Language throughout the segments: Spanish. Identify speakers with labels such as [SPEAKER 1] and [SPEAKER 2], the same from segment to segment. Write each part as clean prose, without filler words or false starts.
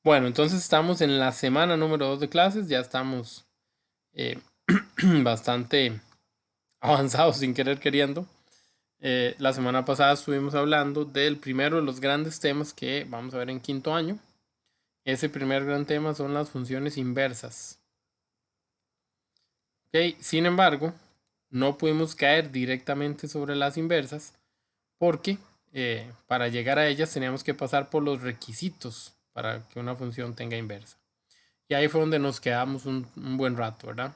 [SPEAKER 1] Bueno, entonces estamos en la semana número 2 de clases, ya estamos eh, bastante avanzados sin querer queriendo. La semana pasada estuvimos hablando del primero de los grandes temas que vamos a ver en quinto año. Ese primer gran tema son las funciones inversas. Ok, sin embargo, no pudimos caer directamente sobre las inversas porque para llegar a ellas teníamos que pasar por los requisitos para que una función tenga inversa. Y ahí fue donde nos quedamos un buen rato, ¿verdad?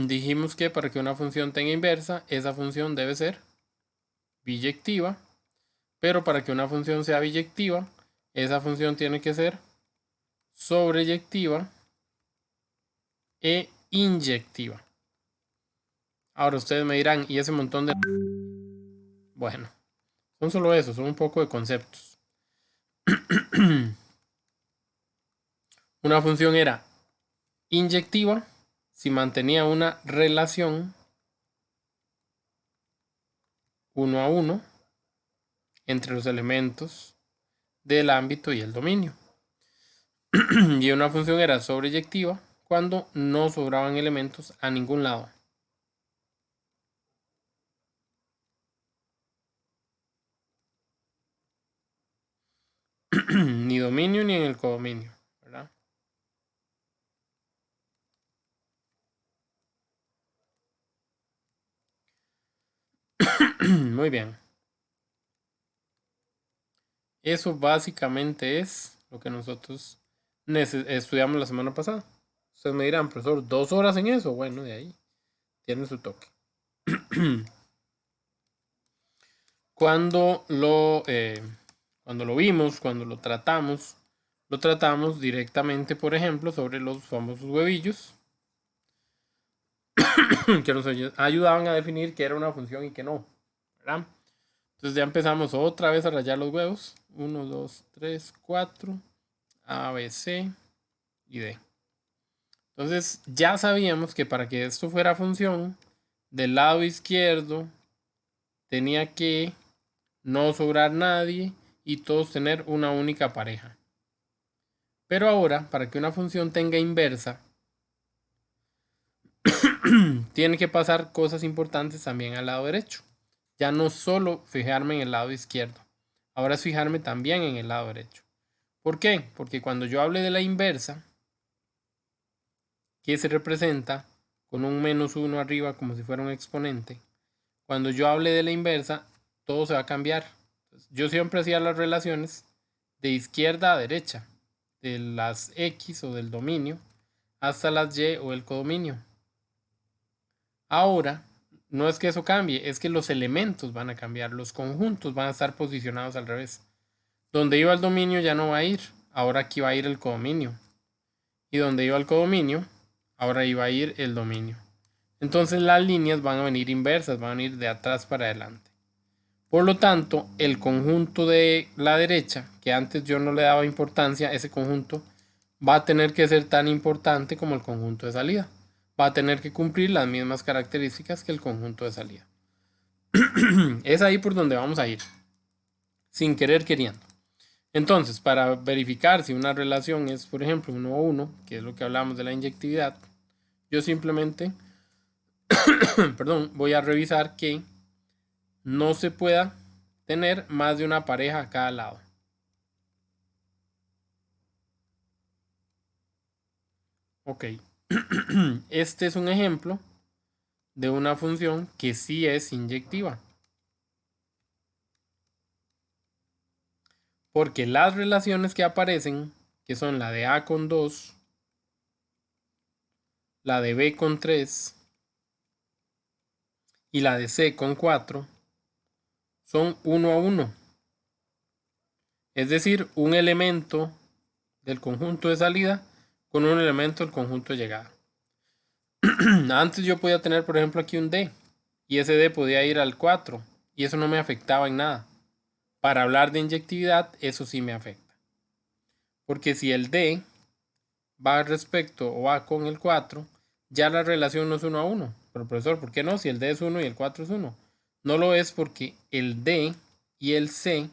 [SPEAKER 1] Dijimos que para que una función tenga inversa, esa función debe ser biyectiva, pero para que una función sea biyectiva, esa función tiene que ser sobreyectiva e inyectiva. Ahora ustedes me dirán, ¿y ese montón de...? Bueno, son solo eso, son un poco de conceptos. Una función era inyectiva si mantenía una relación 1 a 1 entre los elementos del ámbito y el dominio. Y una función era sobreyectiva cuando no sobraban elementos a ningún lado. Ni dominio ni en el codominio, ¿verdad? Muy bien. Eso básicamente es lo que nosotros estudiamos la semana pasada. Ustedes me dirán, profesor, 2 horas en eso. Bueno, de ahí tiene su toque. Cuando cuando lo vimos, cuando lo tratamos directamente, por ejemplo, sobre los famosos huevillos, que nos ayudaban a definir qué era una función y qué no, ¿verdad? Entonces ya empezamos otra vez a rayar los huevos. 1, 2, 3, 4, A, B, C y D. Entonces ya sabíamos que para que esto fuera función, del lado izquierdo tenía que no sobrar nadie y todos tener una única pareja. Pero ahora, para que una función tenga inversa, tiene que pasar cosas importantes también al lado derecho. Ya no solo fijarme en el lado izquierdo, ahora es fijarme también en el lado derecho. ¿Por qué? Porque cuando yo hable de la inversa, que se representa con un -1 arriba como si fuera un exponente, cuando yo hable de la inversa, todo se va a cambiar. Yo siempre hacía las relaciones de izquierda a derecha, de las X o del dominio hasta las Y o el codominio. Ahora, no es que eso cambie, es que los elementos van a cambiar, los conjuntos van a estar posicionados al revés. Donde iba el dominio ya no va a ir, ahora aquí va a ir el codominio. Y donde iba el codominio, ahora iba a ir el dominio. Entonces las líneas van a venir inversas, van a venir de atrás para adelante. Por lo tanto, el conjunto de la derecha, que antes yo no le daba importancia, ese conjunto va a tener que ser tan importante como el conjunto de salida. Va a tener que cumplir las mismas características que el conjunto de salida. Es ahí por donde vamos a ir, sin querer queriendo. Entonces, para verificar si una relación es, por ejemplo, 1 a 1, que es lo que hablamos de la inyectividad, yo simplemente, perdón, voy a revisar que no se pueda tener más de una pareja a cada lado. Ok, este es un ejemplo de una función que sí es inyectiva. Porque las relaciones que aparecen, que son la de A con 2, la de B con 3 y la de C con 4, son 1 a 1. Es decir, un elemento del conjunto de salida con un elemento del conjunto de llegada. Antes yo podía tener, por ejemplo, aquí un D y ese D podía ir al 4 y eso no me afectaba en nada. Para hablar de inyectividad, eso sí me afecta. Porque si el D va respecto o va con el 4, ya la relación no es 1 a 1. Pero profesor, ¿por qué no? Si el D es 1 y el 4 es 1. No lo es porque el D y el C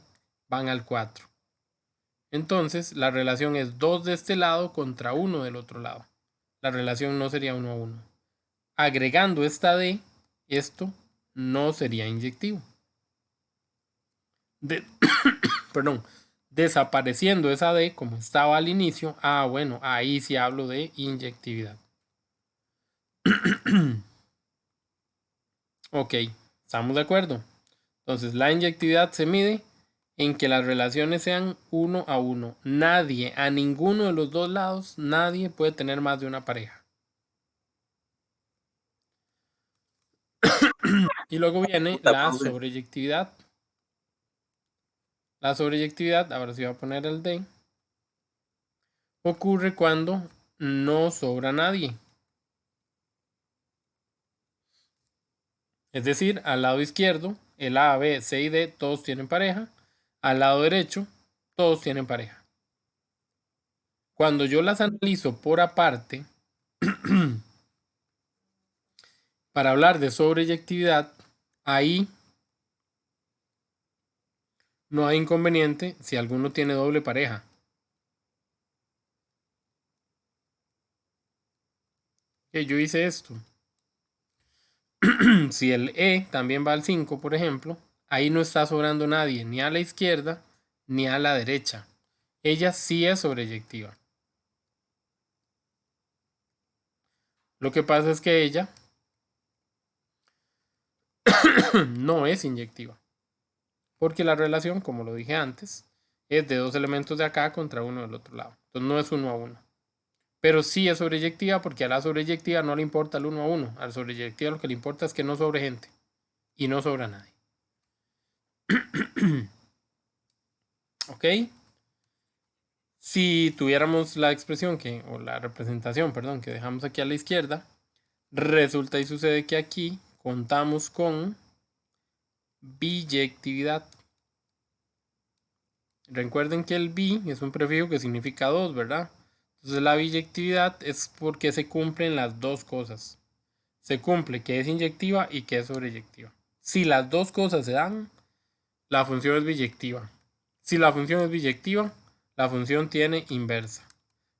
[SPEAKER 1] van al 4. Entonces, la relación es 2 de este lado contra 1 del otro lado. La relación no sería 1 a 1. Agregando esta D, esto no sería inyectivo. Perdón, desapareciendo esa D como estaba al inicio, bueno, ahí sí hablo de inyectividad. Ok, estamos de acuerdo. Entonces, la inyectividad se mide en que las relaciones sean 1 a 1. Nadie, a ninguno de los dos lados, nadie puede tener más de una pareja. Y luego viene la sobreyectividad. La sobreyectividad, ahora sí voy a poner el D, ocurre cuando no sobra nadie. Es decir, al lado izquierdo, el A, B, C y D todos tienen pareja. Al lado derecho, todos tienen pareja. Cuando yo las analizo por aparte, para hablar de sobreyectividad, ahí no hay inconveniente si alguno tiene doble pareja. Que yo hice esto. Si el E también va al 5, por ejemplo, ahí no está sobrando nadie, ni a la izquierda ni a la derecha. Ella sí es sobreyectiva. Lo que pasa es que ella no es inyectiva. Porque la relación, como lo dije antes, es de dos elementos de acá contra uno del otro lado. Entonces no es 1 a 1. Pero sí es sobreyectiva porque a la sobreyectiva no le importa el 1 a 1. A la sobreyectiva lo que le importa es que no sobre gente. Y no sobra nadie. ¿Ok? Si tuviéramos la expresión o la representación, perdón, que dejamos aquí a la izquierda, resulta y sucede que aquí contamos con biyectividad. Recuerden que el bi es un prefijo que significa 2, ¿verdad? Entonces la biyectividad es porque se cumplen las dos cosas. Se cumple que es inyectiva y que es sobreyectiva. Si las dos cosas se dan, la función es biyectiva. Si la función es biyectiva, la función tiene inversa.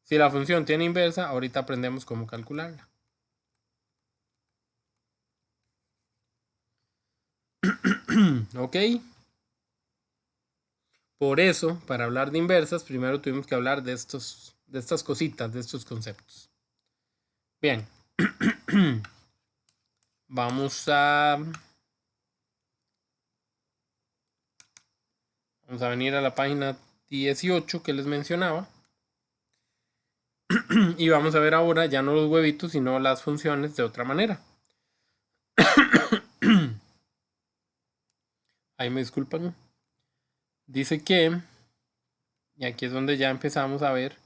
[SPEAKER 1] Si la función tiene inversa, ahorita aprendemos cómo calcularla. ¿Ok? Por eso, para hablar de inversas, primero tuvimos que hablar de estas cositas, de estos conceptos. Bien. Vamos a venir a la página 18 que les mencionaba. Y vamos a ver ahora ya no los huevitos, sino las funciones de otra manera. Ahí me disculpan. Dice que, y aquí es donde ya empezamos a ver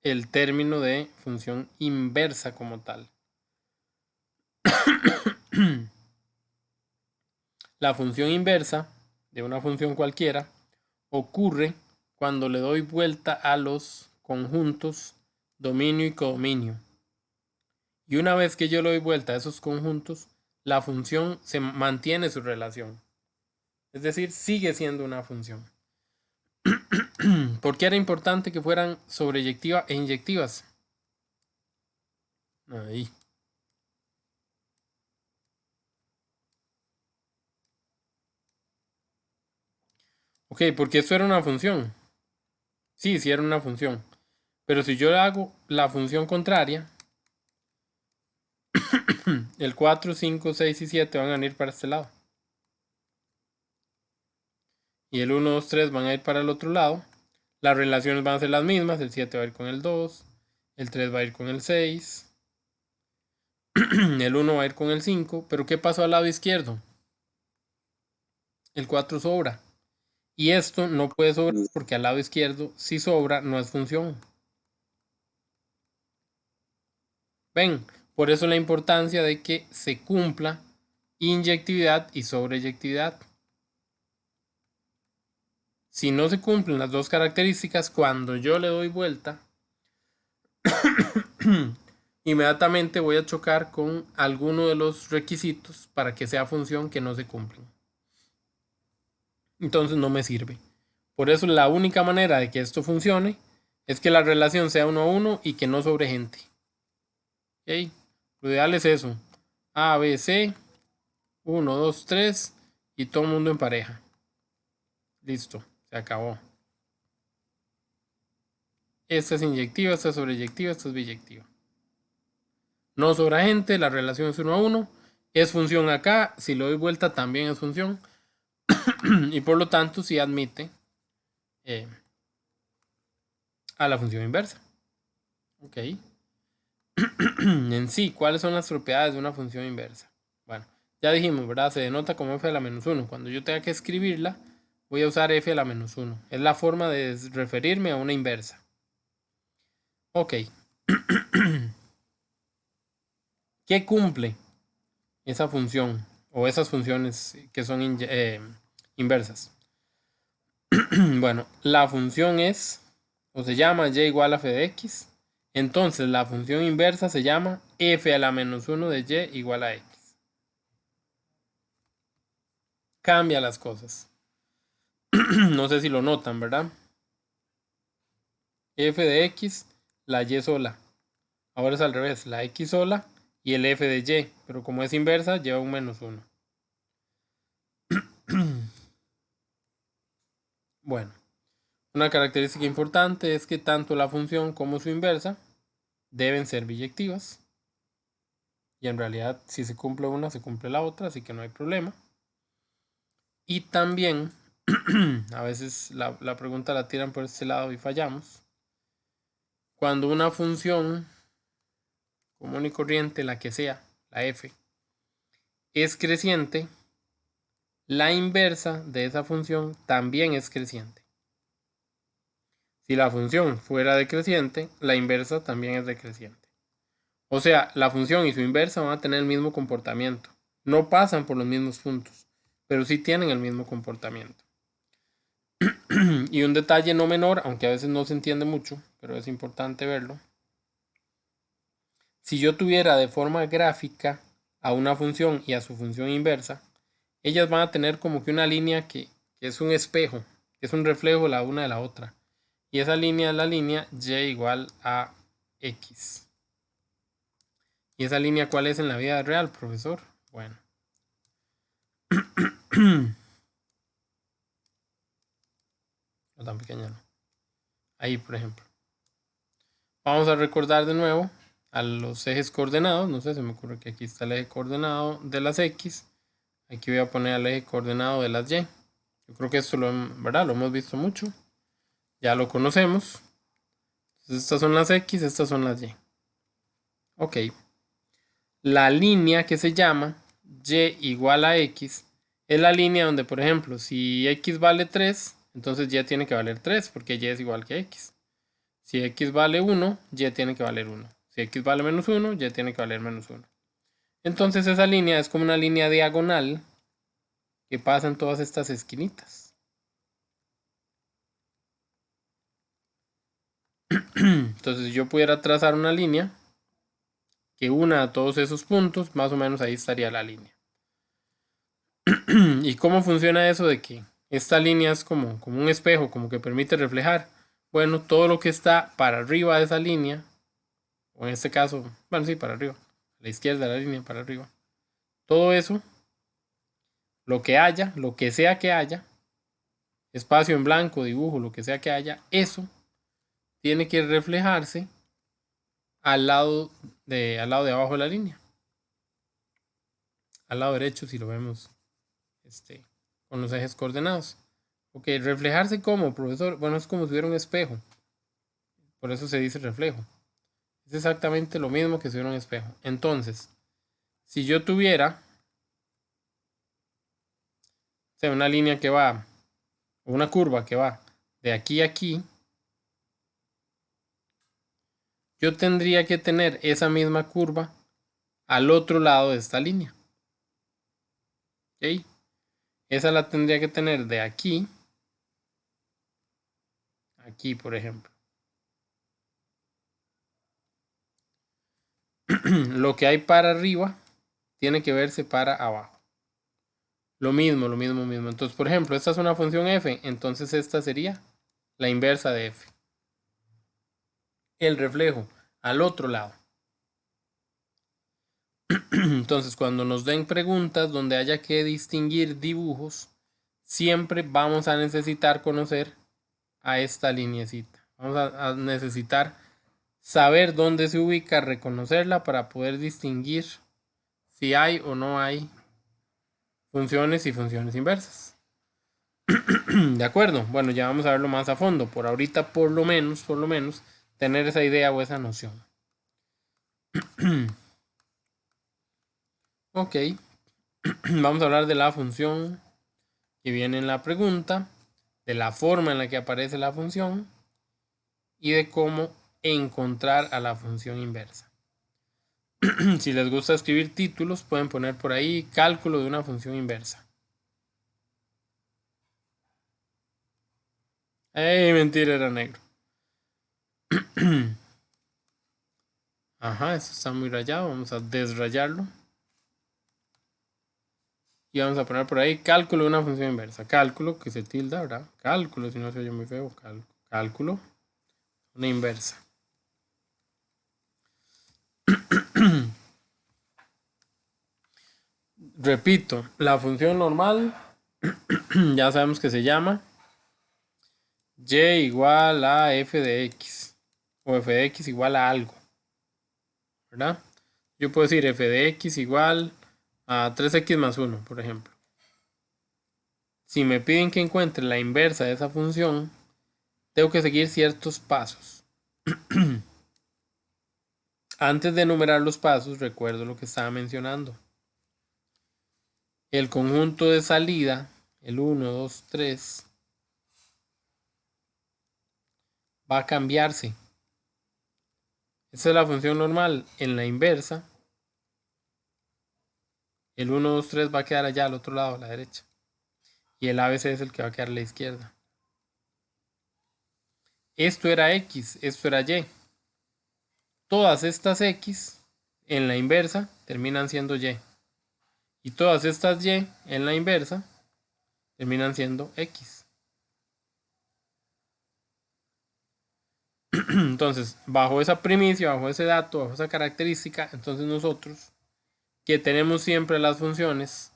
[SPEAKER 1] el término de función inversa como tal. La función inversa de una función cualquiera ocurre cuando le doy vuelta a los conjuntos dominio y codominio. Y una vez que yo le doy vuelta a esos conjuntos, la función se mantiene su relación. Es decir, sigue siendo una función. ¿Por qué era importante que fueran sobreyectiva e inyectivas? Ahí. Ok, porque esto era una función. Sí, sí era una función. Pero si yo hago la función contraria, el 4, 5, 6 y 7 van a ir para este lado. Y el 1, 2, 3 van a ir para el otro lado. Las relaciones van a ser las mismas. El 7 va a ir con el 2. El 3 va a ir con el 6. El 1 va a ir con el 5. Pero ¿qué pasó al lado izquierdo? El 4 sobra. Y esto no puede sobrar porque al lado izquierdo, si sobra, no es función. Ven, por eso la importancia de que se cumpla inyectividad y sobreyectividad. Si no se cumplen las dos características, cuando yo le doy vuelta, inmediatamente voy a chocar con alguno de los requisitos para que sea función que no se cumplen. Entonces no me sirve. Por eso la única manera de que esto funcione es que la relación sea 1 a 1 y que no sobregente. ¿Ok? Lo ideal es eso. A, B, C, 1, 2, 3 y todo el mundo en pareja. Listo, se acabó. Esta es inyectiva, esta es sobreyectiva, esta es biyectiva. No sobreagente, la relación es 1 a 1. Es función acá, si lo doy vuelta también es función. Y por lo tanto sí admite a la función inversa. Ok. En sí, ¿cuáles son las propiedades de una función inversa? Bueno, ya dijimos, ¿verdad? Se denota como f a la menos 1. Cuando yo tenga que escribirla, voy a usar f a la menos 1. Es la forma de referirme a una inversa. Ok. ¿Qué cumple esa función o esas funciones que son inversas? Bueno, la función es o se llama y igual a f de x. Entonces la función inversa se llama f a la menos 1 de y igual a x. Cambia las cosas. No sé si lo notan, ¿verdad? F de x, la y sola. Ahora es al revés, la x sola y el f de y. Pero como es inversa, lleva un menos 1. Bueno, una característica importante es que tanto la función como su inversa deben ser biyectivas. Y en realidad, si se cumple una, se cumple la otra, así que no hay problema. Y también, a veces la pregunta la tiran por este lado y fallamos. Cuando una función común y corriente, la que sea, la f, es creciente, la inversa de esa función también es creciente. Si la función fuera decreciente, la inversa también es decreciente. O sea, la función y su inversa van a tener el mismo comportamiento. No pasan por los mismos puntos, pero sí tienen el mismo comportamiento. Y un detalle no menor, aunque a veces no se entiende mucho, pero es importante verlo. Si yo tuviera de forma gráfica a una función y a su función inversa, ellas van a tener como que una línea que es un espejo, que es un reflejo la una de la otra. Y esa línea es la línea y igual a x. ¿Y esa línea cuál es en la vida real, profesor? Bueno. No tan pequeña, no. Ahí, por ejemplo. Vamos a recordar de nuevo a los ejes coordenados. No sé, se me ocurre que aquí está el eje coordenado de las x. Aquí voy a poner el eje coordenado de las y. Yo creo que esto ¿verdad? Lo hemos visto mucho. Ya lo conocemos. Entonces, estas son las x, estas son las y. Ok. La línea que se llama y igual a x es la línea donde, por ejemplo, si x vale 3, entonces y tiene que valer 3 porque y es igual que x. Si x vale 1, y tiene que valer 1. Si x vale menos 1, y tiene que valer menos 1. Entonces esa línea es como una línea diagonal que pasa en todas estas esquinitas. Entonces si yo pudiera trazar una línea que una a todos esos puntos, más o menos ahí estaría la línea. ¿Y cómo funciona eso de que esta línea es como un espejo, como que permite reflejar? Bueno, todo lo que está para arriba de esa línea, o en este caso, bueno, sí, para arriba, a la izquierda de la línea, para arriba, todo eso, lo que haya, lo que sea que haya, espacio en blanco, dibujo, lo que sea que haya, eso tiene que reflejarse al lado al lado de abajo de la línea, al lado derecho si lo vemos con los ejes coordenados. Ok, reflejarse como, profesor, bueno, es como si hubiera un espejo, por eso se dice reflejo. Es exactamente lo mismo que si hubiera un espejo. Entonces, si yo tuviera una línea que va, o una curva que va de aquí a aquí, yo tendría que tener esa misma curva al otro lado de esta línea. ¿Ok? Esa la tendría que tener de aquí, aquí por ejemplo. Lo que hay para arriba tiene que verse para abajo. Lo mismo, lo mismo, mismo. Entonces, por ejemplo, esta es una función f, entonces esta sería la inversa de f. El reflejo al otro lado. Entonces, cuando nos den preguntas donde haya que distinguir dibujos, siempre vamos a necesitar conocer a esta lineecita. Vamos a necesitar saber dónde se ubica, reconocerla para poder distinguir si hay o no hay funciones y funciones inversas. De acuerdo. Bueno, ya vamos a verlo más a fondo. Por ahorita, por lo menos, tener esa idea o esa noción. Ok. Vamos a hablar de la función que viene en la pregunta, de la forma en la que aparece la función y de cómo encontrar a la función inversa. Si les gusta escribir títulos, pueden poner por ahí cálculo de una función inversa. ¡Ey, mentira, era negro! Ajá, eso está muy rayado. Vamos a desrayarlo. Y vamos a poner por ahí cálculo de una función inversa. Cálculo, que se tilda, ¿verdad? Cálculo, si no se oye muy feo. Cálculo, una inversa. Repito, la función normal ya sabemos que se llama y igual a f de x. O f de x igual a algo. ¿Verdad? Yo puedo decir f de x igual a 3x más 1, por ejemplo. Si me piden que encuentre la inversa de esa función, tengo que seguir ciertos pasos. Antes de enumerar los pasos, recuerdo lo que estaba mencionando. El conjunto de salida, el 1, 2, 3, va a cambiarse. Esta es la función normal. En la inversa, el 1, 2, 3 va a quedar allá al otro lado, a la derecha. Y el ABC es el que va a quedar a la izquierda. Esto era X, esto era Y. Todas estas X en la inversa terminan siendo Y. Y todas estas Y en la inversa terminan siendo X. Entonces, bajo esa primicia, bajo ese dato, bajo esa característica, entonces nosotros que tenemos siempre las funciones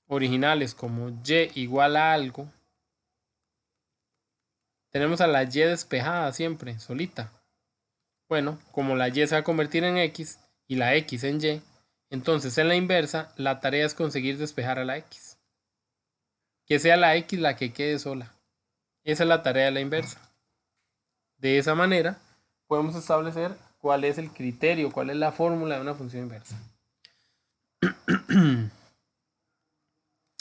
[SPEAKER 1] originales como y igual a algo, tenemos a la y despejada siempre, solita. Bueno, como la y se va a convertir en x y la x en y, entonces en la inversa la tarea es conseguir despejar a la x. Que sea la x la que quede sola. Esa es la tarea de la inversa. De esa manera podemos establecer cuál es el criterio, cuál es la fórmula de una función inversa.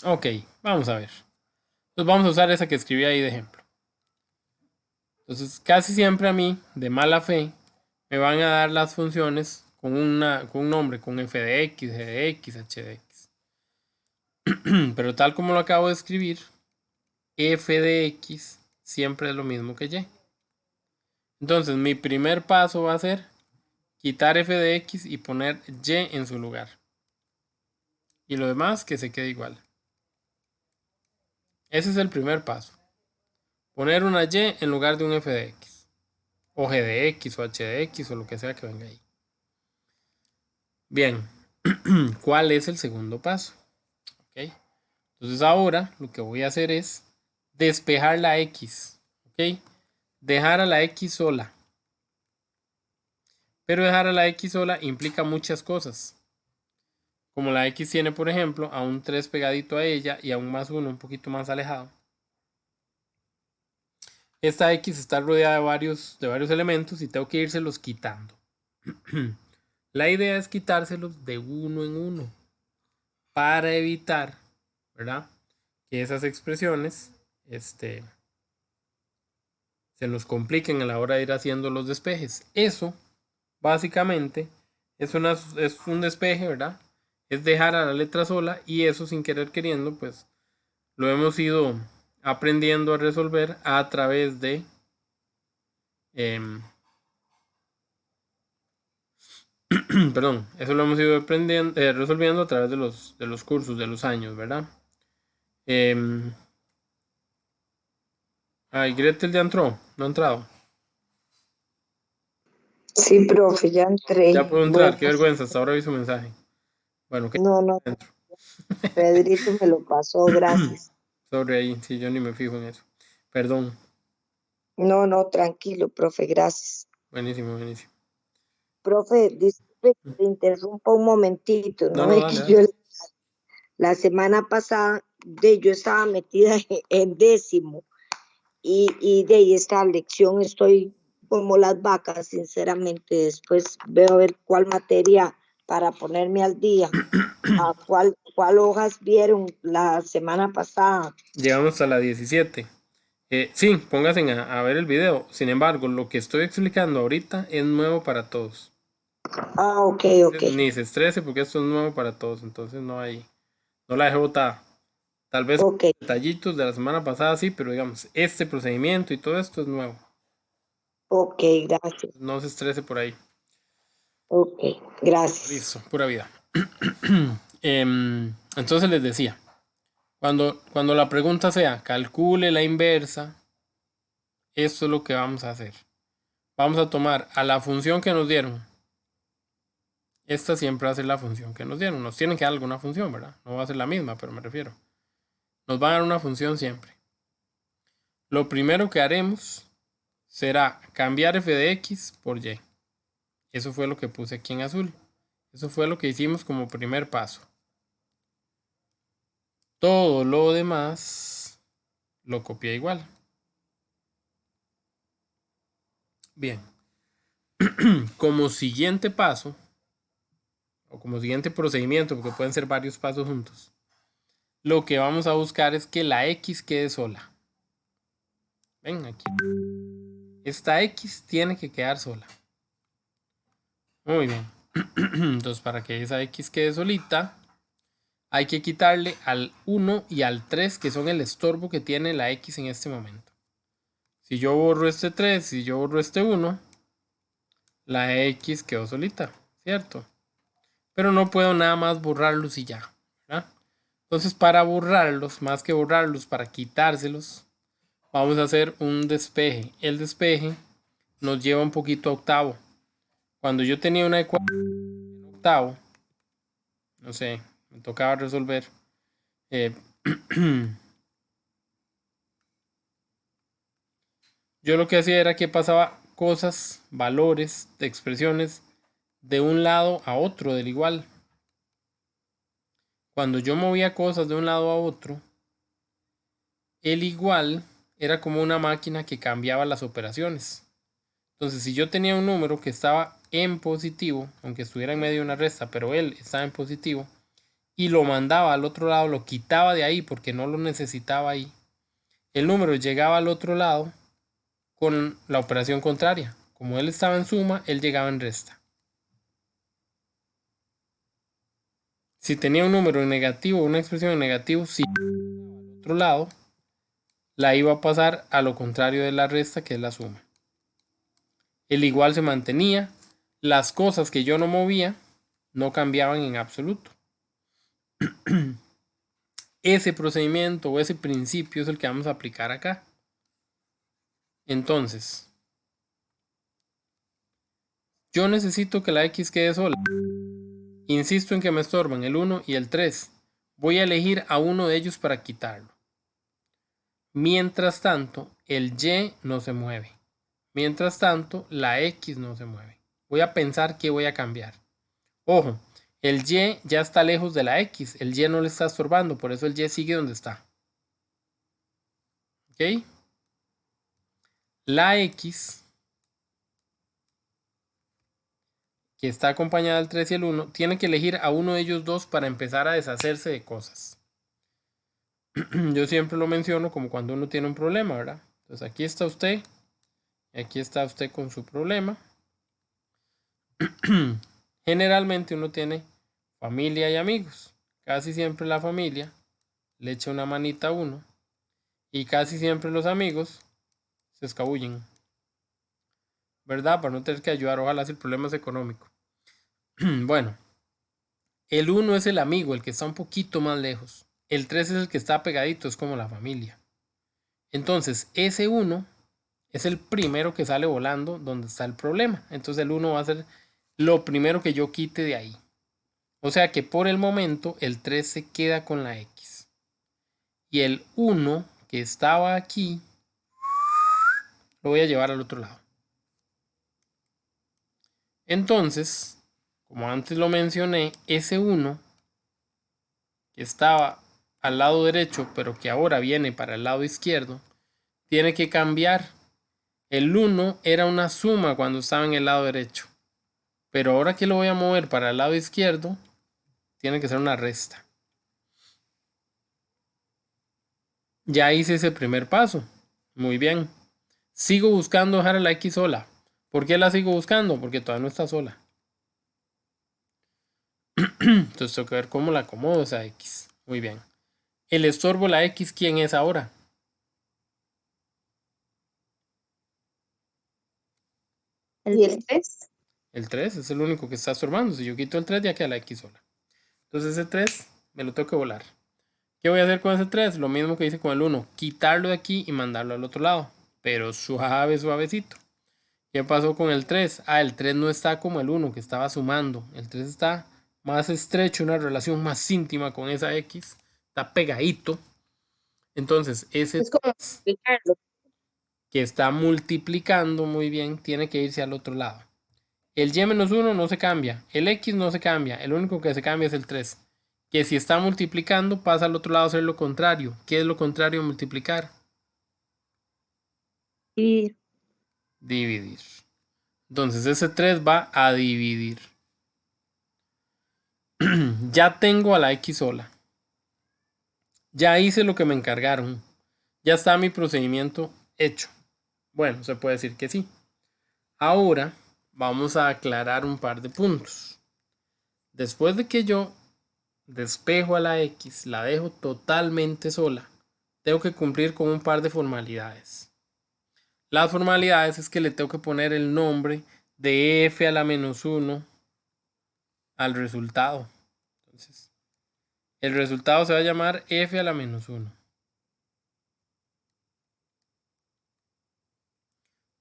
[SPEAKER 1] Ok, vamos a ver. Entonces vamos a usar esa que escribí ahí de ejemplo. Entonces casi siempre a mí, de mala fe, me van a dar las funciones con un nombre, con f de x, g de x, h de x. Pero tal como lo acabo de escribir, f de x siempre es lo mismo que y. Entonces mi primer paso va a ser quitar f de x y poner y en su lugar. Y lo demás que se quede igual. Ese es el primer paso. Poner una y en lugar de un f de x. O g de x o h de x o lo que sea que venga ahí. Bien, ¿cuál es el segundo paso? ¿Ok? Entonces ahora lo que voy a hacer es despejar la x. ¿Ok? Dejar a la x sola. Pero dejar a la x sola implica muchas cosas. Como la x tiene, por ejemplo, a un 3 pegadito a ella y a un más 1 un poquito más alejado. Esta x está rodeada de varios elementos y tengo que irselos quitando. La idea es quitárselos de uno en uno para evitar, ¿verdad? Que esas expresiones se nos compliquen a la hora de ir haciendo los despejes. Eso, básicamente, es un despeje, ¿verdad? Es dejar a la letra sola y eso sin querer queriendo, pues lo hemos ido aprendiendo a resolver a través de perdón, eso lo hemos ido aprendiendo, resolviendo a través de los cursos, de los años, ¿verdad? Em, Ay, Gretel ya entró, no ha entrado.
[SPEAKER 2] Sí, profe, ya
[SPEAKER 1] Ya
[SPEAKER 2] entré.
[SPEAKER 1] puedo entrar, qué
[SPEAKER 2] Buenas.
[SPEAKER 1] vergüenza, hasta ahora vi su mensaje. Bueno, ¿qué
[SPEAKER 2] No, no,
[SPEAKER 1] dentro?
[SPEAKER 2] Pedrito me lo pasó, gracias.
[SPEAKER 1] Sobre ahí, sí, yo ni me fijo en eso. Perdón,
[SPEAKER 2] No, no, tranquilo, profe, gracias.
[SPEAKER 1] buenísimo, buenísimo.
[SPEAKER 2] Profe, disculpe que te interrumpa un momentito,
[SPEAKER 1] No,
[SPEAKER 2] ¿no?
[SPEAKER 1] no,
[SPEAKER 2] Es
[SPEAKER 1] dale,
[SPEAKER 2] que
[SPEAKER 1] dale.
[SPEAKER 2] la semana pasada yo estaba metida en décimo y de ahí esta lección estoy como las vacas, sinceramente. Después veo a ver cuál materia para ponerme al día. ¿A cuál hojas vieron la semana pasada?
[SPEAKER 1] Llegamos a la 17. Sí, pónganse a ver el video. Sin embargo, lo que estoy explicando ahorita es nuevo para todos.
[SPEAKER 2] Ah, ok, ok,
[SPEAKER 1] Ni se estrese porque esto es nuevo para todos. Entonces no la dejé botada. Tal vez
[SPEAKER 2] ok,
[SPEAKER 1] detallitos de la semana pasada sí, pero digamos, este procedimiento y todo esto es nuevo.
[SPEAKER 2] ok, gracias,
[SPEAKER 1] No se estrese por ahí.
[SPEAKER 2] ok, gracias.
[SPEAKER 1] Listo, pura vida. Entonces les decía, cuando la pregunta sea calcule la inversa, esto es lo que vamos a hacer. Vamos a tomar a la función que nos dieron. Esta siempre va a ser la función que nos dieron. Nos tienen que dar alguna función, ¿verdad? No va a ser la misma, pero me refiero. Nos van a dar una función siempre. Lo primero que haremos será cambiar f de x por y. Eso fue lo que puse aquí en azul. Eso fue lo que hicimos como primer paso. Todo lo demás lo copié igual. Bien, como siguiente paso, o como siguiente procedimiento, porque pueden ser varios pasos juntos, lo que vamos a buscar es que la x quede sola. Ven aquí. Esta x tiene que quedar sola. Muy bien. Entonces, para que esa x quede solita, hay que quitarle al 1 y al 3, que son el estorbo que tiene la x en este momento. Si yo borro este 3, si yo borro este 1, la x quedó solita, ¿cierto? Pero no puedo nada más borrarlos y ya, ¿verdad? Entonces, para borrarlos, más que borrarlos, para quitárselos, vamos a hacer un despeje. El despeje nos lleva un poquito a octavo. Cuando yo tenía una ecuación en octavo, no sé, me tocaba resolver. eh, yo lo que hacía era que pasaba cosas, valores de expresiones de un lado a otro del igual. Cuando yo movía cosas de un lado a otro, el igual era como una máquina que cambiaba las operaciones. Entonces, si yo tenía un número que estaba en positivo, aunque estuviera en medio de una resta, pero él estaba en positivo, y lo mandaba al otro lado, lo quitaba de ahí porque no lo necesitaba ahí, el número llegaba al otro lado con la operación contraria. Como él estaba en suma, él llegaba en resta. Si tenía un número en negativo, una expresión en negativo, si al otro lado, la iba a pasar a lo contrario de la resta, que es la suma. El igual se mantenía, las cosas que yo no movía no cambiaban en absoluto. Ese procedimiento o ese principio es el que vamos a aplicar acá. Entonces, yo necesito que la x quede sola. Insisto en que me estorban el 1 y el 3. Voy a elegir a uno de ellos para quitarlo. Mientras tanto, el y no se mueve. Mientras tanto, la x no se mueve. Voy a pensar qué voy a cambiar. Ojo, el y ya está lejos de la x. El y no le está estorbando, por eso el y sigue donde está. ¿Ok? La x, que está acompañada del 3 y el 1, tiene que elegir a uno de ellos dos para empezar a deshacerse de cosas. Yo siempre lo menciono como cuando uno tiene un problema, ¿verdad? Entonces aquí está usted, y aquí está usted con su problema. Generalmente uno tiene familia y amigos. Casi siempre la familia le echa una manita a uno y casi siempre los amigos se escabullen, ¿verdad? Para no tener que ayudar, ojalá si el problema es económico. Bueno, el uno es el amigo, el que está un poquito más lejos. el 3 es el que está pegadito, es como la familia. Entonces, ese 1 es el primero que sale volando donde está el problema. Entonces el 1 va a ser lo primero que yo quite de ahí. O sea que por el momento el 3 se queda con la X. Y el 1 que estaba aquí lo voy a llevar al otro lado. Entonces, como antes lo mencioné, ese 1 que estaba al lado derecho, pero que ahora viene para el lado izquierdo, tiene que cambiar. El 1 era una suma cuando estaba en el lado derecho, pero ahora que lo voy a mover para el lado izquierdo, tiene que ser una resta. Ya hice ese primer paso. Muy bien. Sigo buscando dejar a la X sola. ¿Por qué la sigo buscando? Porque todavía no está sola. Entonces tengo que ver cómo la acomodo esa X. Muy bien. El estorbo, la X, ¿quién es ahora?
[SPEAKER 3] El 3.
[SPEAKER 1] El 3 es el único que está estorbando. Si yo quito el 3, ya queda la X sola. Entonces ese 3 me lo tengo que volar. ¿Qué voy a hacer con ese 3? Lo mismo que hice con el 1. Quitarlo de aquí y mandarlo al otro lado. Pero suave, suavecito. ¿Qué pasó con el 3? El 3 no está como el 1 que estaba sumando. El 3 está más estrecho, una relación más íntima con esa X. Está pegadito. Entonces, ese
[SPEAKER 3] Es como explicarlo.
[SPEAKER 1] que está multiplicando muy bien tiene que irse al otro lado. El y-1 no se cambia. El X no se cambia. El único que se cambia es el 3. Que si está multiplicando pasa al otro lado a ser lo contrario. ¿Qué es lo contrario de multiplicar?
[SPEAKER 3] Y
[SPEAKER 1] Dividir. Entonces ese 3 va a dividir. Ya tengo a la X sola. Ya hice lo que me encargaron. Ya está mi procedimiento hecho. Bueno, se puede decir que sí. Ahora vamos a aclarar un par de puntos. Después de que yo despejo a la X, la dejo totalmente sola, tengo que cumplir con un par de formalidades. Las formalidades es que le tengo que poner el nombre de f a la menos 1 al resultado. Entonces, el resultado se va a llamar f a la menos 1.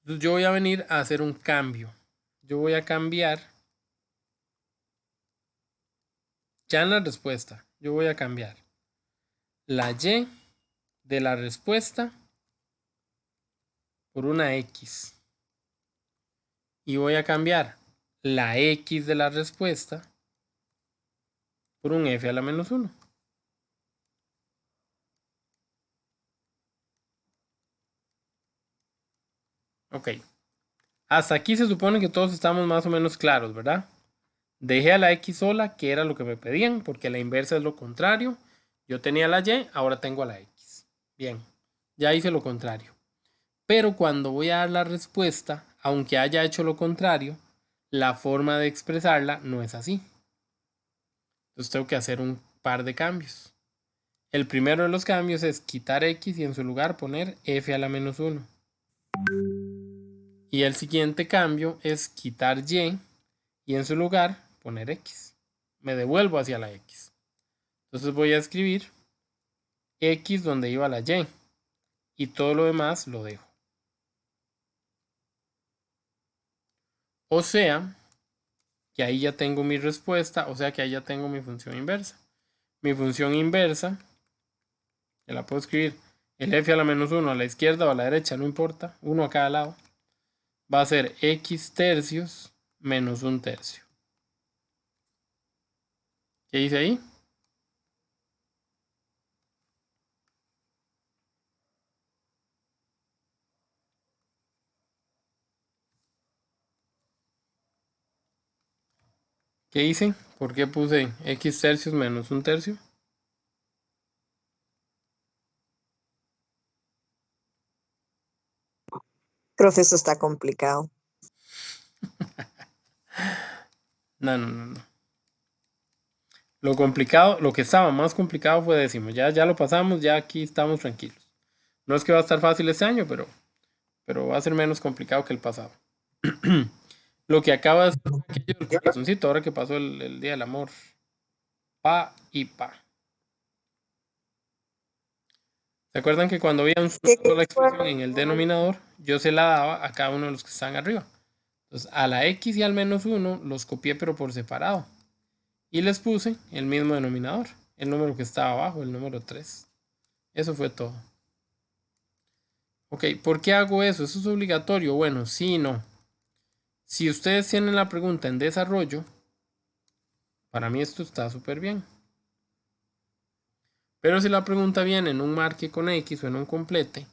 [SPEAKER 1] Entonces yo voy a venir a hacer un cambio. Yo voy a cambiar ya en la respuesta. Yo voy a cambiar la y de la respuesta por una x. Y voy a cambiar la x de la respuesta por un f a la menos 1. Ok. Hasta aquí se supone que todos estamos más o menos claros, ¿verdad? Dejé a la X sola, que era lo que me pedían, porque la inversa es lo contrario. Yo tenía la Y, ahora tengo a la X. Bien, ya hice lo contrario. Pero cuando voy a dar la respuesta, aunque haya hecho lo contrario, la forma de expresarla no es así. Entonces tengo que hacer un par de cambios. El primero de los cambios es quitar X y en su lugar poner F a la menos 1. Y el siguiente cambio es quitar Y y en su lugar poner X. Me devuelvo hacia la X. Entonces voy a escribir X donde iba la Y y todo lo demás lo dejo. O sea, que ahí ya tengo mi respuesta, o sea que ahí ya tengo mi función inversa. Mi función inversa, que la puedo escribir el f a la menos 1 a la izquierda o a la derecha, no importa, uno a cada lado, va a ser x tercios menos 1 tercio. ¿Qué dice ahí? ¿Qué hice? ¿Por qué puse x tercios menos 1 tercio?
[SPEAKER 4] Profe, eso está complicado.
[SPEAKER 1] No, no, no, no. Lo complicado, lo que estaba más complicado fue décimo. Ya lo pasamos, ya aquí estamos tranquilos. No es que va a estar fácil este año, pero va a ser menos complicado que el pasado. Lo que acaba de ser aquello del corazoncito, ahora que pasó el Día del Amor. Pa y pa. ¿Se acuerdan que cuando había una sola expresión en el denominador, yo se la daba a cada uno de los que están arriba? Entonces, a la x y al menos 1 los copié pero por separado. Y les puse el mismo denominador, el número que estaba abajo, el número 3. Eso fue todo. Ok, ¿por qué hago eso? ¿Eso es obligatorio? Bueno, sí y no. Si ustedes tienen la pregunta en desarrollo, para mí esto está súper bien. Pero si la pregunta viene en un marque con X o en un complete,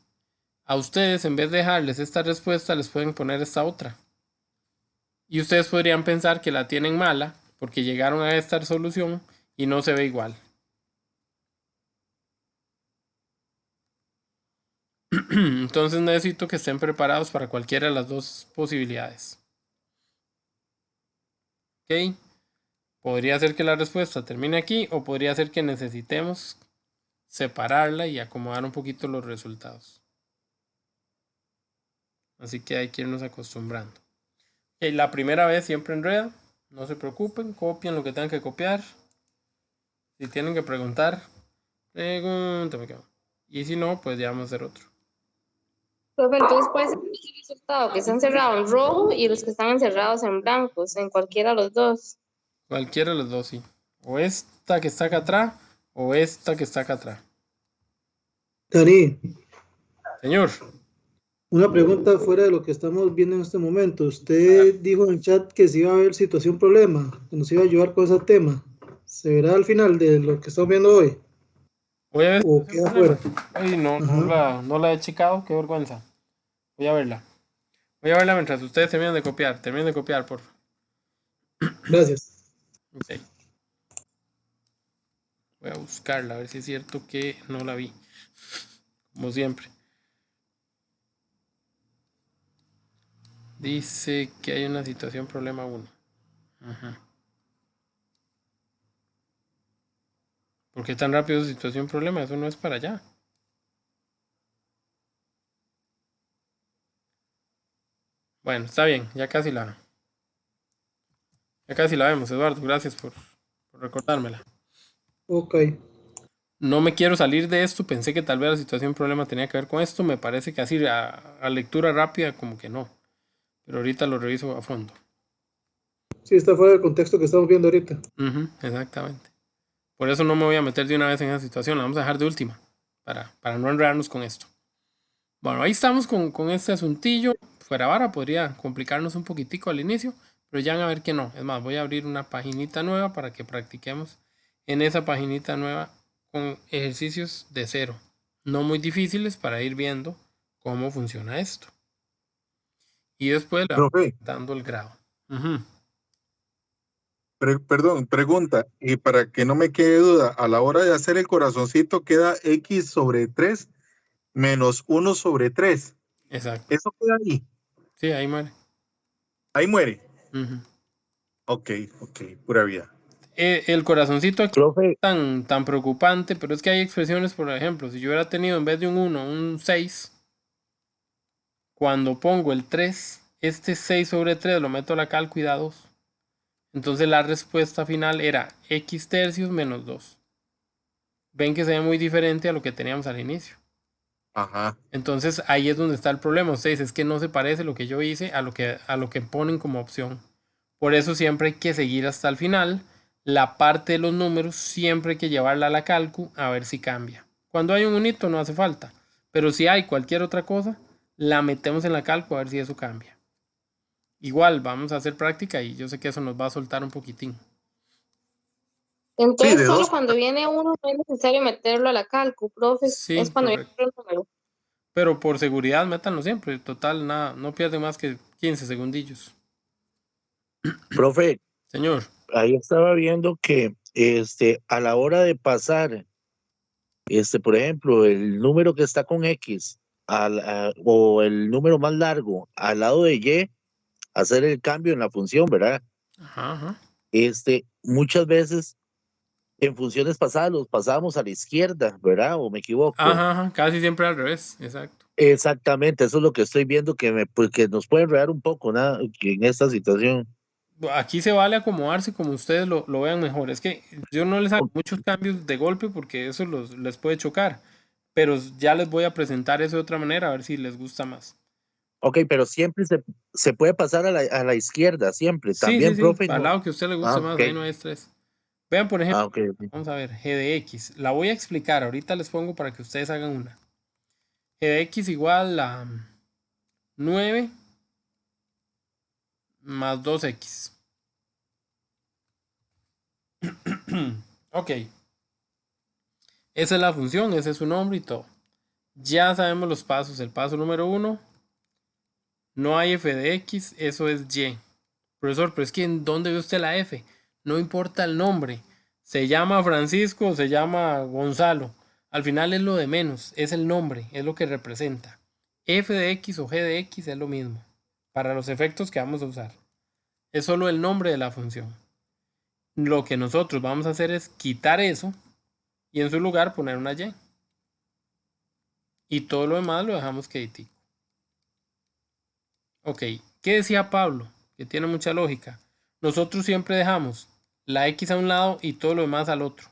[SPEAKER 1] a ustedes en vez de dejarles esta respuesta les pueden poner esta otra. Y ustedes podrían pensar que la tienen mala porque llegaron a esta solución y no se ve igual. Entonces necesito que estén preparados para cualquiera de las dos posibilidades. ¿Ok? Podría ser que la respuesta termine aquí o podría ser que necesitemos separarla y acomodar un poquito los resultados. Así que hay que irnos acostumbrando. Okay, la primera vez siempre enreda. No se preocupen, copien lo que tengan que copiar. Si tienen que preguntar, pregúntame. Y si no, pues ya vamos a hacer otro.
[SPEAKER 3] Profe, entonces puede ser el resultado que están encerrados en rojo y los que están encerrados en blancos, en cualquiera de los dos.
[SPEAKER 1] Cualquiera de los dos, sí. O esta que está acá atrás o esta que está acá atrás.
[SPEAKER 5] Cari,
[SPEAKER 1] Señor.
[SPEAKER 5] una pregunta fuera de lo que estamos viendo en este momento. Usted dijo en el chat que se iba a ver situación problema, que nos iba a ayudar con ese tema. ¿Se verá al final de lo que estamos viendo hoy?
[SPEAKER 1] Voy a ver.
[SPEAKER 5] ¿O queda fuera?
[SPEAKER 1] Ay, no la he checado, qué vergüenza. Voy a verla. Voy a verla mientras ustedes terminen de copiar. Terminen de copiar, por favor.
[SPEAKER 5] Gracias.
[SPEAKER 1] Ok. Voy a buscarla, a ver si es cierto que no la vi. Como siempre. Dice que hay una situación problema 1. ¿Por qué tan rápido situación problema? Eso no es para allá. Bueno, está bien, ya casi la vemos, Eduardo. Gracias por recordármela.
[SPEAKER 5] Ok.
[SPEAKER 1] No me quiero salir de esto. Pensé que tal vez la situación problema tenía que ver con esto. Me parece que así a lectura rápida como que no. Pero ahorita lo reviso a fondo.
[SPEAKER 5] Sí, está fuera del contexto que estamos viendo ahorita.
[SPEAKER 1] Exactamente. Por eso no me voy a meter de una vez en esa situación. La vamos a dejar de última. Para no enredarnos con esto. Bueno, ahí estamos con este asuntillo. Fuera vara, podría complicarnos un poquitico al inicio. Pero ya van a ver que no. Es más, voy a abrir una paginita nueva para que practiquemos en esa paginita nueva con ejercicios de cero. No muy difíciles para ir viendo cómo funciona esto. Y después le vamos dando el grado.
[SPEAKER 6] Perdón, pregunta, y para que no me quede duda, a la hora de hacer el corazoncito queda x sobre 3 menos 1 sobre 3.
[SPEAKER 1] Exacto.
[SPEAKER 6] ¿Eso queda ahí?
[SPEAKER 1] Sí, ahí muere.
[SPEAKER 6] Ahí muere. Ok, pura vida.
[SPEAKER 1] El corazoncito aquí
[SPEAKER 7] Profe,
[SPEAKER 1] es tan preocupante, pero es que hay expresiones, por ejemplo, si yo hubiera tenido en vez de un 1, un 6, cuando pongo el 3, este 6 sobre 3 lo meto a la cal, cuidados. Entonces la respuesta final era x tercios menos 2. Ven que se ve muy diferente a lo que teníamos al inicio.
[SPEAKER 6] Ajá.
[SPEAKER 1] Entonces ahí es donde está el problema. Ustedes es que no se parece lo que yo hice a lo que ponen como opción. Por eso siempre hay que seguir hasta el final. La parte de los números siempre hay que llevarla a la calcu a ver si cambia. Cuando hay un unito no hace falta. Pero si hay cualquier otra cosa, la metemos en la calcu a ver si eso cambia. Igual vamos a hacer práctica y yo sé que eso nos va a soltar un poquitín.
[SPEAKER 3] Entonces,
[SPEAKER 6] Sí,
[SPEAKER 3] solo
[SPEAKER 6] dos.
[SPEAKER 3] cuando viene uno no es necesario meterlo a la calcu, profe.
[SPEAKER 1] Sí,
[SPEAKER 3] es cuando
[SPEAKER 1] correcto.
[SPEAKER 3] viene el número.
[SPEAKER 1] Pero por seguridad, métanlo siempre. Total, nada, no pierde más que 15 segundillos.
[SPEAKER 7] profe,
[SPEAKER 1] Señor.
[SPEAKER 7] ahí estaba viendo que a la hora de pasar, por ejemplo, el número que está con X o el número más largo al lado de Y, hacer el cambio en la función, ¿verdad?
[SPEAKER 1] Ajá.
[SPEAKER 7] Muchas veces en funciones pasadas los pasábamos a la izquierda, ¿verdad? ¿O me equivoco?
[SPEAKER 1] Ajá, casi siempre al revés, exacto.
[SPEAKER 7] Exactamente, eso es lo que estoy viendo que nos puede enredar un poco, ¿no? En esta situación.
[SPEAKER 1] Aquí se vale acomodarse como ustedes lo vean mejor. Es que yo no les hago muchos cambios de golpe porque eso les puede chocar. pero ya les voy a presentar eso de otra manera, a ver si les gusta más.
[SPEAKER 7] Ok, pero siempre se puede pasar a la izquierda, siempre.
[SPEAKER 1] Sí,
[SPEAKER 7] También,
[SPEAKER 1] sí,
[SPEAKER 7] profe,
[SPEAKER 1] al
[SPEAKER 7] no.
[SPEAKER 1] lado que a usted le guste más,
[SPEAKER 7] Ok.
[SPEAKER 1] ahí no hay estrés. Vean, por ejemplo,
[SPEAKER 7] Ok, ok.
[SPEAKER 1] vamos a ver, g de x. La voy a explicar, ahorita les pongo para que ustedes hagan una. G de x igual a 9 más 2x. Ok. Esa es la función, ese es su nombre y todo. Ya sabemos los pasos. El paso número 1, no hay f de x, eso es y. Profesor, pero es que ¿en dónde ve usted la f? No importa el nombre. Se llama Francisco o se llama Gonzalo. Al final es lo de menos, es el nombre, es lo que representa. F de x o g de x es lo mismo para los efectos que vamos a usar. Es solo el nombre de la función. Lo que nosotros vamos a hacer es quitar eso y en su lugar poner una y. Y todo lo demás lo dejamos quietico. Ok, ¿qué decía Pablo? Que tiene mucha lógica. Nosotros siempre dejamos la x a un lado y todo lo demás al otro.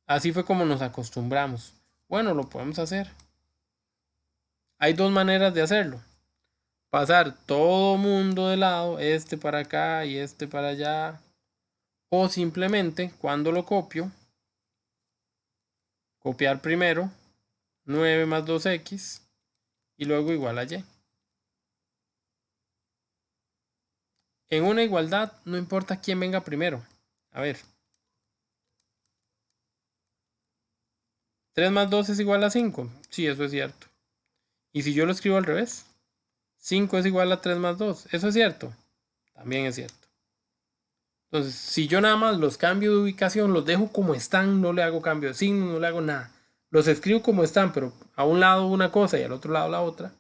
[SPEAKER 1] Así fue como nos acostumbramos. Bueno, lo podemos hacer. Hay dos maneras de hacerlo. Pasar todo mundo de lado, este para acá y este para allá. O simplemente, cuando lo copio, copiar primero 9 más 2x y luego igual a y. En una igualdad no importa quién venga primero. A ver. 3 más 2 es igual a 5. Sí, eso es cierto. ¿Y si yo lo escribo al revés? 5 es igual a 3 más 2. ¿Eso es cierto? También es cierto. Entonces, si yo nada más los cambio de ubicación, los dejo como están, no le hago cambio de signo, no le hago nada. Los escribo como están, pero a un lado una cosa y al otro lado la otra,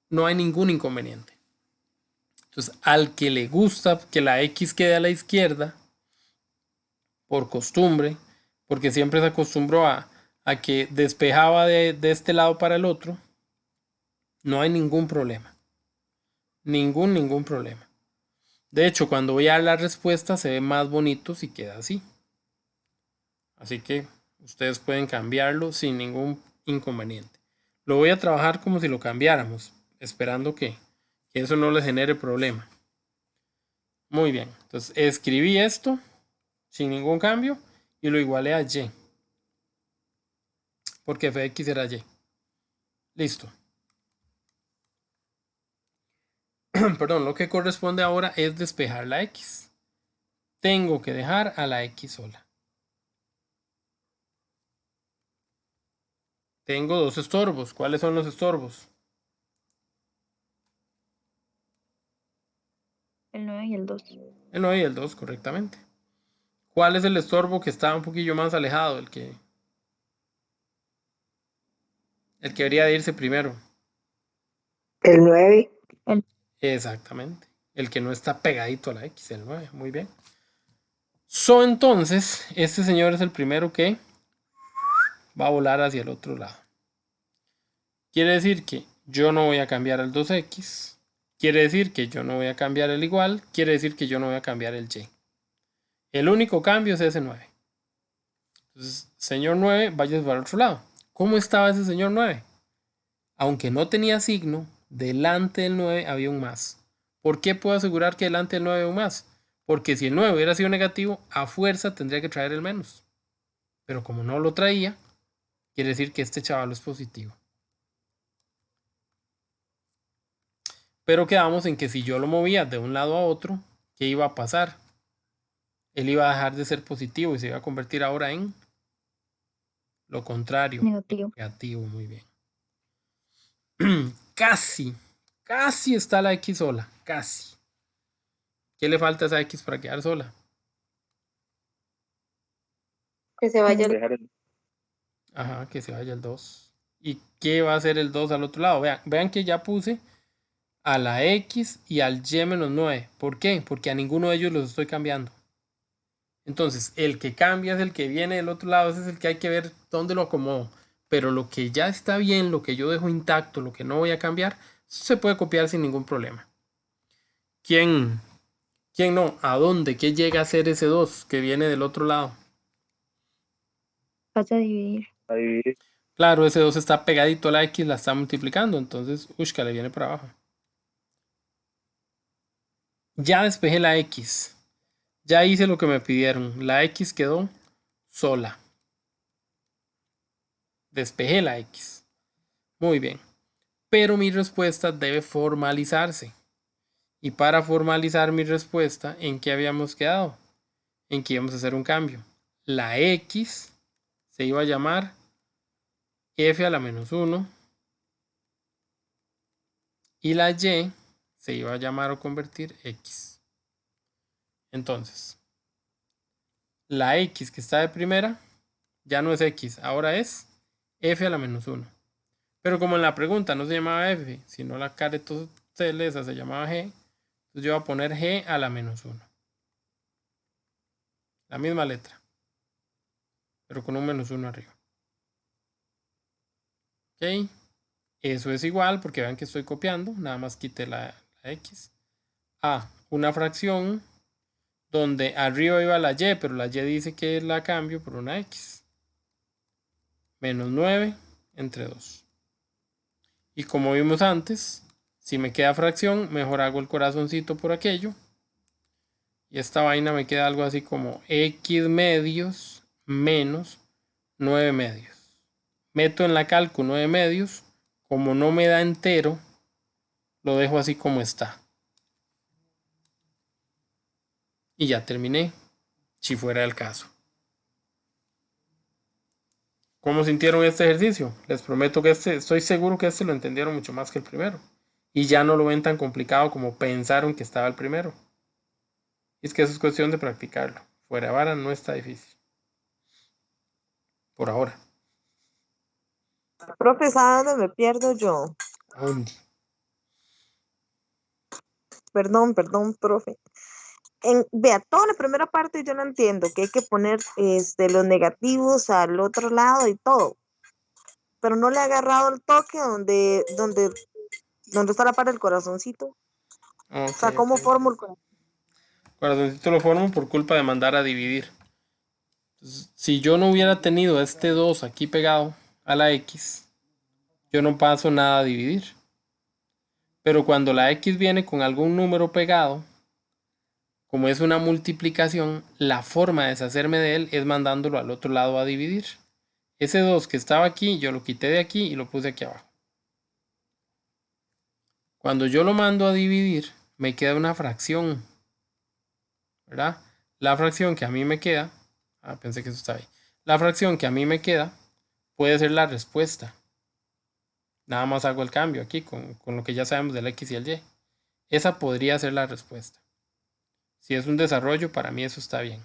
[SPEAKER 1] no hay ningún inconveniente. Entonces, al que le gusta que la X quede a la izquierda, por costumbre, porque siempre se acostumbró a que despejaba de este lado para el otro, no hay ningún problema. Ningún problema. De hecho, cuando voy a dar la respuesta se ve más bonito si queda así. Así que ustedes pueden cambiarlo sin ningún inconveniente. Lo voy a trabajar como si lo cambiáramos, esperando que eso no les genere problema. Muy bien, entonces escribí esto sin ningún cambio y lo igualé a y. Porque f de x era y. Listo. Perdón, lo que corresponde ahora es despejar la x. Tengo que dejar a la x sola. Tengo dos estorbos. ¿Cuáles son los estorbos?
[SPEAKER 8] El 9 y el 2.
[SPEAKER 1] El 9 y el 2, correctamente. ¿Cuál es el estorbo que está un poquillo más alejado? El que debería de irse primero.
[SPEAKER 2] El 9.
[SPEAKER 1] Exactamente. El que no está pegadito a la X, el 9. Muy bien. Entonces, este señor es el primero que va a volar hacia el otro lado. Quiere decir que yo no voy a cambiar el 2x. Quiere decir que yo no voy a cambiar el igual. Quiere decir que yo no voy a cambiar el y. El único cambio es ese 9. Entonces, señor 9, vaya para el otro lado. ¿Cómo estaba ese señor 9? Aunque no tenía signo, delante del 9 había un más. ¿Por qué puedo asegurar que delante del 9 había un más? Porque si el 9 hubiera sido negativo, a fuerza tendría que traer el menos. Pero como no lo traía, quiere decir que este chaval es positivo. Pero quedamos en que si yo lo movía de un lado a otro, ¿qué iba a pasar? Él iba a dejar de ser positivo y se iba a convertir ahora en lo contrario.
[SPEAKER 8] Negativo.
[SPEAKER 1] Negativo, muy bien. Casi está la X sola, casi. ¿Qué le falta a esa X para quedar sola?
[SPEAKER 3] Que se vaya.
[SPEAKER 1] Ajá, que se vaya el 2. ¿Y qué va a hacer el 2 al otro lado? Vean que ya puse a la X y al Y menos 9. ¿Por qué? Porque a ninguno de ellos los estoy cambiando. Entonces, el que cambia es el que viene del otro lado. Ese es el que hay que ver dónde lo acomodo. Pero lo que ya está bien, lo que yo dejo intacto, lo que no voy a cambiar, se puede copiar sin ningún problema. ¿Quién no? ¿A dónde? ¿Qué llega a ser ese 2 que viene del otro lado?
[SPEAKER 8] Vas a dividir.
[SPEAKER 7] Ahí,
[SPEAKER 1] Claro, ese 2 está pegadito a la X, la está multiplicando, entonces, ushka, le viene para abajo. Ya despejé la X. Ya hice lo que me pidieron. La X quedó sola. Despejé la X. Muy bien. Pero mi respuesta debe formalizarse. Y para formalizar mi respuesta, ¿en qué habíamos quedado? En que íbamos a hacer un cambio. La X se iba a llamar f a la menos 1 y la y se iba a llamar o convertir x. Entonces, la x que está de primera ya no es x, ahora es f a la menos 1. Pero como en la pregunta no se llamaba f, sino la caretelesa se llamaba g, entonces yo voy a poner g a la menos 1. La misma letra, pero con un menos 1 arriba. Ok, eso es igual porque vean que estoy copiando, nada más quité la x a una fracción donde arriba iba la y, pero la y dice que la cambio por una x. Menos 9 entre 2. Y como vimos antes, si me queda fracción, mejor hago el corazoncito por aquello. Y esta vaina me queda algo así como x medios menos 9 medios. Meto en la cálculo 9 medios. Como no me da entero, lo dejo así como está. Y ya terminé, si fuera el caso. ¿Cómo sintieron este ejercicio? Les prometo que estoy seguro que lo entendieron mucho más que el primero. Y ya no lo ven tan complicado como pensaron que estaba el primero. Y es que eso es cuestión de practicarlo. Fuera de vara no está difícil. Por ahora.
[SPEAKER 4] Profe, ¿sabe dónde me pierdo yo?
[SPEAKER 1] ¿Dónde?
[SPEAKER 4] Perdón, profe. Vea, toda la primera parte yo no entiendo, que hay que poner los negativos al otro lado y todo. Pero no le he agarrado el toque donde está la parte del corazoncito.
[SPEAKER 1] Okay,
[SPEAKER 4] o sea, ¿cómo formo el corazón?
[SPEAKER 1] Corazoncito lo formo por culpa de mandar a dividir. Entonces, si yo no hubiera tenido este 2 aquí pegado a la X, yo no paso nada a dividir. Pero cuando la X viene con algún número pegado, como es una multiplicación, la forma de deshacerme de él es mandándolo al otro lado a dividir. Ese 2 que estaba aquí, yo lo quité de aquí y lo puse aquí abajo. Cuando yo lo mando a dividir, me queda una fracción, ¿verdad? La fracción que a mí me queda, pensé que eso estaba ahí. La fracción que a mí me queda puede ser la respuesta. Nada más hago el cambio aquí con lo que ya sabemos del X y el Y. Esa podría ser la respuesta. Si es un desarrollo, para mí eso está bien.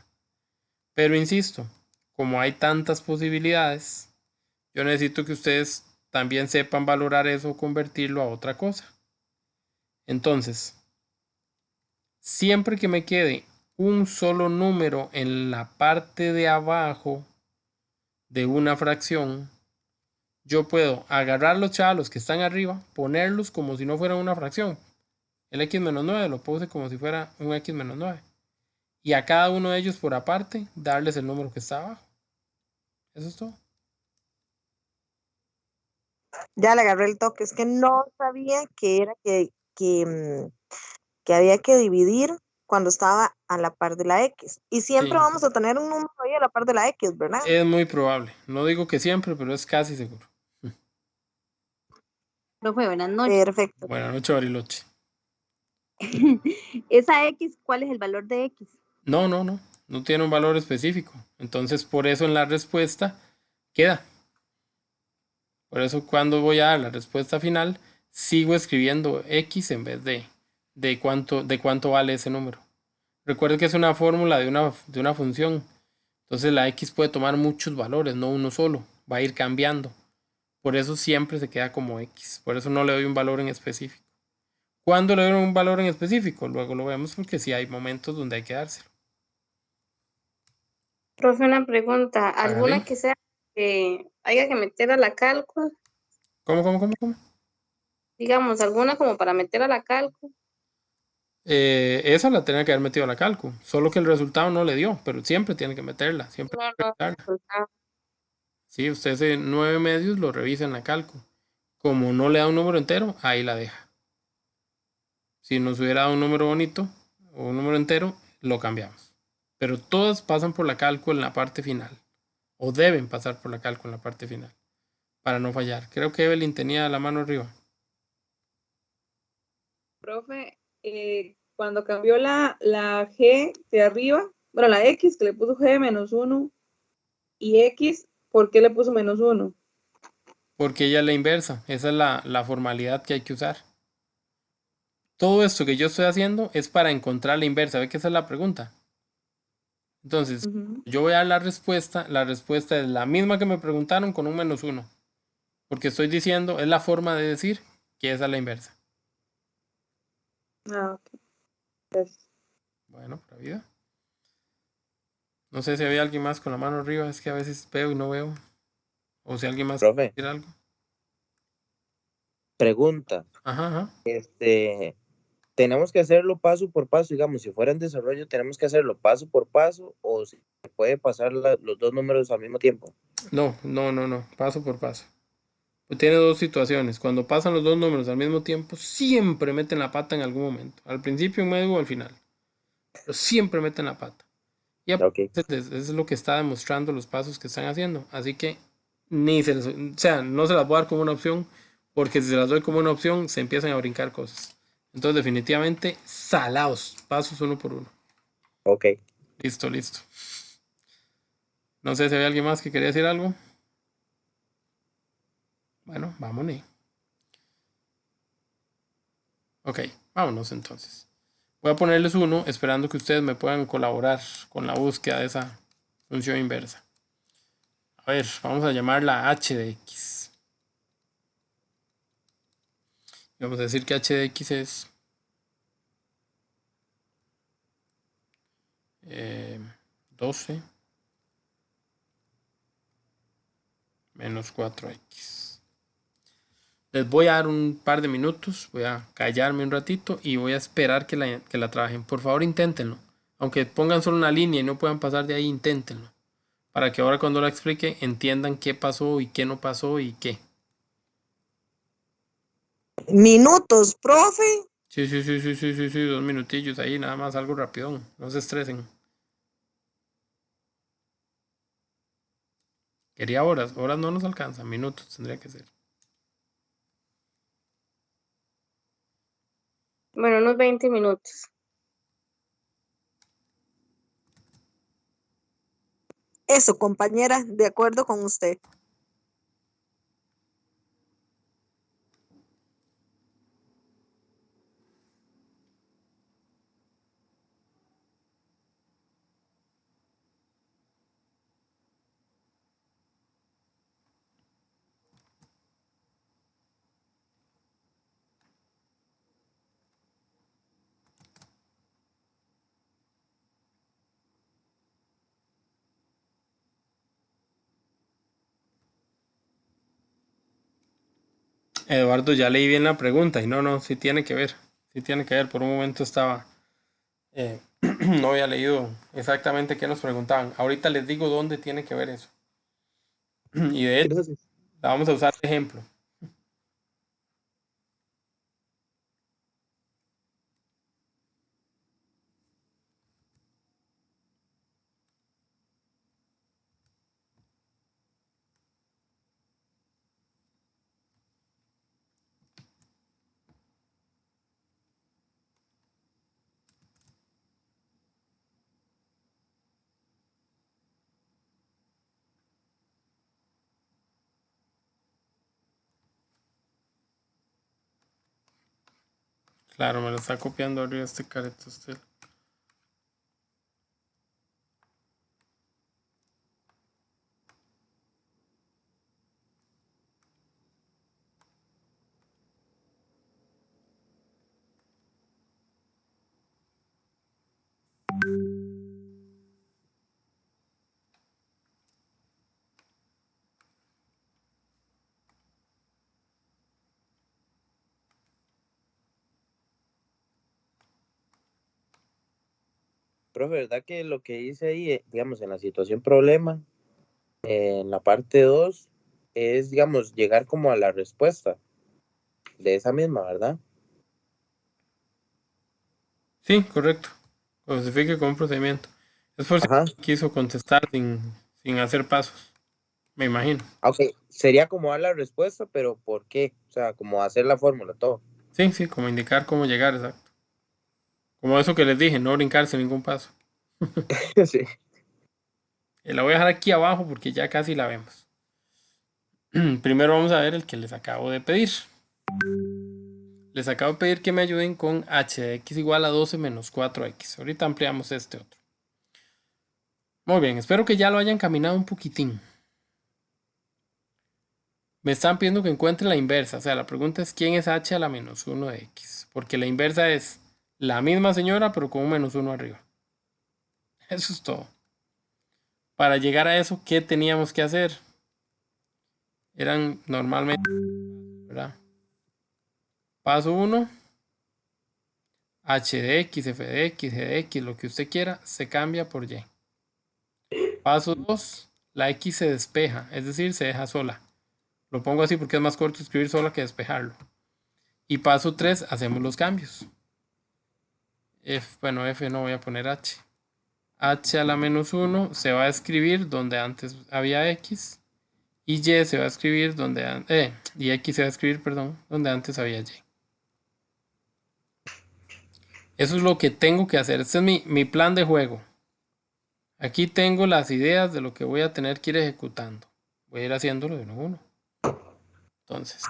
[SPEAKER 1] Pero insisto, como hay tantas posibilidades, yo necesito que ustedes también sepan valorar eso o convertirlo a otra cosa. Entonces, siempre que me quede un solo número en la parte de abajo de una fracción, yo puedo agarrar los chavos que están arriba, ponerlos como si no fueran una fracción. El x menos 9 lo puse como si fuera un x menos 9. Y a cada uno de ellos por aparte, darles el número que está abajo. Eso es todo.
[SPEAKER 4] Ya le agarré el toque, es que no sabía que era que había que dividir cuando estaba a la par de la X. Y siempre
[SPEAKER 1] Sí,
[SPEAKER 4] vamos a tener un número ahí a la par de la X, ¿verdad?
[SPEAKER 1] es muy probable. No digo que siempre, pero es casi seguro.
[SPEAKER 8] Profe, buenas noches.
[SPEAKER 4] Perfecto.
[SPEAKER 1] Buenas noches, Bariloche.
[SPEAKER 8] Esa X, ¿cuál es el valor de X?
[SPEAKER 1] No tiene un valor específico. Entonces, por eso en la respuesta queda. Por eso cuando voy a dar la respuesta final, sigo escribiendo X en vez de cuánto vale ese número. Recuerde que es una fórmula de una función. Entonces la X puede tomar muchos valores, no uno solo. Va a ir cambiando. Por eso siempre se queda como X. Por eso no le doy un valor en específico. ¿Cuándo le doy un valor en específico? Luego lo vemos porque sí hay momentos donde hay que dárselo.
[SPEAKER 3] Profe, una pregunta. ¿Alguna
[SPEAKER 1] Hágale.
[SPEAKER 3] que sea que haya que meter a la cálculo?
[SPEAKER 1] ¿Cómo?
[SPEAKER 3] Digamos, alguna como para meter a la cálculo.
[SPEAKER 1] Esa la tenía que haber metido a la calco. Solo que el resultado no le dio. Pero siempre tiene que meterla. Siempre
[SPEAKER 3] No,
[SPEAKER 1] hay que
[SPEAKER 3] no.
[SPEAKER 1] meterla. Sí, usted ese 9 medios lo revisa en la calco. Como no le da un número entero, ahí la deja. Si nos hubiera dado un número bonito o un número entero, lo cambiamos. Pero todas pasan por la calco en la parte final. O deben pasar por la calco en la parte final. Para no fallar. Creo que Evelyn tenía la mano arriba.
[SPEAKER 9] Profe, cuando cambió la G de arriba, bueno, la X que le puso G -1 y X, ¿por qué le puso -1?
[SPEAKER 1] Porque ella es la inversa. Esa es la formalidad que hay que usar. Todo esto que yo estoy haciendo es para encontrar la inversa. ¿Ve que esa es la pregunta? Entonces, yo voy a dar la respuesta. La respuesta es la misma que me preguntaron con un -1. Porque estoy diciendo, es la forma de decir que esa es la inversa.
[SPEAKER 9] Ah, ok. Gracias.
[SPEAKER 1] Bueno, para vida. No sé si había alguien más con la mano arriba. Es que a veces veo y no veo. O si alguien más quiere
[SPEAKER 10] Profe,
[SPEAKER 1] decir algo.
[SPEAKER 10] pregunta.
[SPEAKER 1] Ajá, ajá.
[SPEAKER 10] Tenemos que hacerlo paso por paso, digamos, si fuera en desarrollo, tenemos que hacerlo paso por paso o se puede pasar los dos números al mismo tiempo.
[SPEAKER 1] No, no, no, no. Paso por paso. Pues tiene dos situaciones. Cuando pasan los dos números al mismo tiempo, siempre meten la pata en algún momento. Al principio, en medio o al final. Pero siempre meten la pata. Y
[SPEAKER 10] Ok,
[SPEAKER 1] eso es lo que está demostrando los pasos que están haciendo. Así que ni se les, o sea, no se las voy a dar como una opción, porque si se las doy como una opción, se empiezan a brincar cosas. Entonces, definitivamente, salados, pasos uno por uno.
[SPEAKER 10] ok.
[SPEAKER 1] Listo, listo. No sé si había alguien más que quería decir algo. Bueno, vámonos. Ok, vámonos entonces. Voy a ponerles uno, esperando que ustedes me puedan colaborar con la búsqueda de esa función inversa. A ver, vamos a llamarla h de x. Y vamos a decir que h de x es 12 menos 4x. Les voy a dar un par de minutos, voy a callarme un ratito y voy a esperar que la trabajen. Por favor, inténtenlo. Aunque pongan solo una línea y no puedan pasar de ahí, inténtenlo. Para que ahora cuando la explique entiendan qué pasó y qué no pasó y qué.
[SPEAKER 4] Minutos, profe.
[SPEAKER 1] Sí, sí, sí, sí, sí, sí, sí, 2 minutillos ahí, nada más, algo rapidón. No se estresen. Quería horas, horas no nos alcanzan, minutos tendría que ser.
[SPEAKER 3] Bueno, unos 20 minutos.
[SPEAKER 4] Eso, compañera, de acuerdo con usted.
[SPEAKER 1] Eduardo, ya leí bien la pregunta y no, sí tiene que ver. Sí tiene que ver. Por un momento estaba, no había leído exactamente qué nos preguntaban. Ahorita les digo dónde tiene que ver eso. Y de hecho,
[SPEAKER 5] Gracias.
[SPEAKER 1] la vamos a usar de ejemplo. Claro, me lo está copiando arriba este careto usted.
[SPEAKER 10] Profe, ¿verdad que lo que dice ahí, digamos, en la situación problema, En la parte 2 es, digamos, llegar como a la respuesta de esa misma, ¿verdad?
[SPEAKER 1] Sí, correcto. Justifique con un procedimiento. Es por si
[SPEAKER 10] Ajá.
[SPEAKER 1] quiso contestar sin hacer pasos, me imagino.
[SPEAKER 10] Ok, sería como dar la respuesta, pero ¿por qué? O sea, como hacer la fórmula, todo.
[SPEAKER 1] Sí, sí, como indicar cómo llegar, exacto. Como eso que les dije, no brincarse ningún paso.
[SPEAKER 10] Sí.
[SPEAKER 1] La voy a dejar aquí abajo porque ya casi la vemos. Primero vamos a ver el que les acabo de pedir. Les acabo de pedir que me ayuden con h de x igual a 12 menos 4x. Ahorita ampliamos este otro. Muy bien, espero que ya lo hayan caminado un poquitín. Me están pidiendo que encuentre la inversa. O sea, la pregunta es ¿quién es h a la menos 1 de x? Porque la inversa es la misma señora, pero con un menos 1 arriba. Eso es todo. Para llegar a eso, ¿qué teníamos que hacer? Eran normalmente, ¿verdad? Paso 1, h de x, f de x, g de x, lo que usted quiera, se cambia por y. Paso 2, la x se despeja, es decir, se deja sola. Lo pongo así porque es más corto escribir sola que despejarlo. Y paso 3, hacemos los cambios. Bueno, f no voy a poner h. H a la menos 1 se va a escribir donde antes había x. Y y se va a escribir donde y x se va a escribir, perdón, donde antes había y. Eso es lo que tengo que hacer. Este es mi plan de juego. Aquí tengo las ideas de lo que voy a tener que ir ejecutando. Voy a ir haciéndolo de uno a uno. Entonces,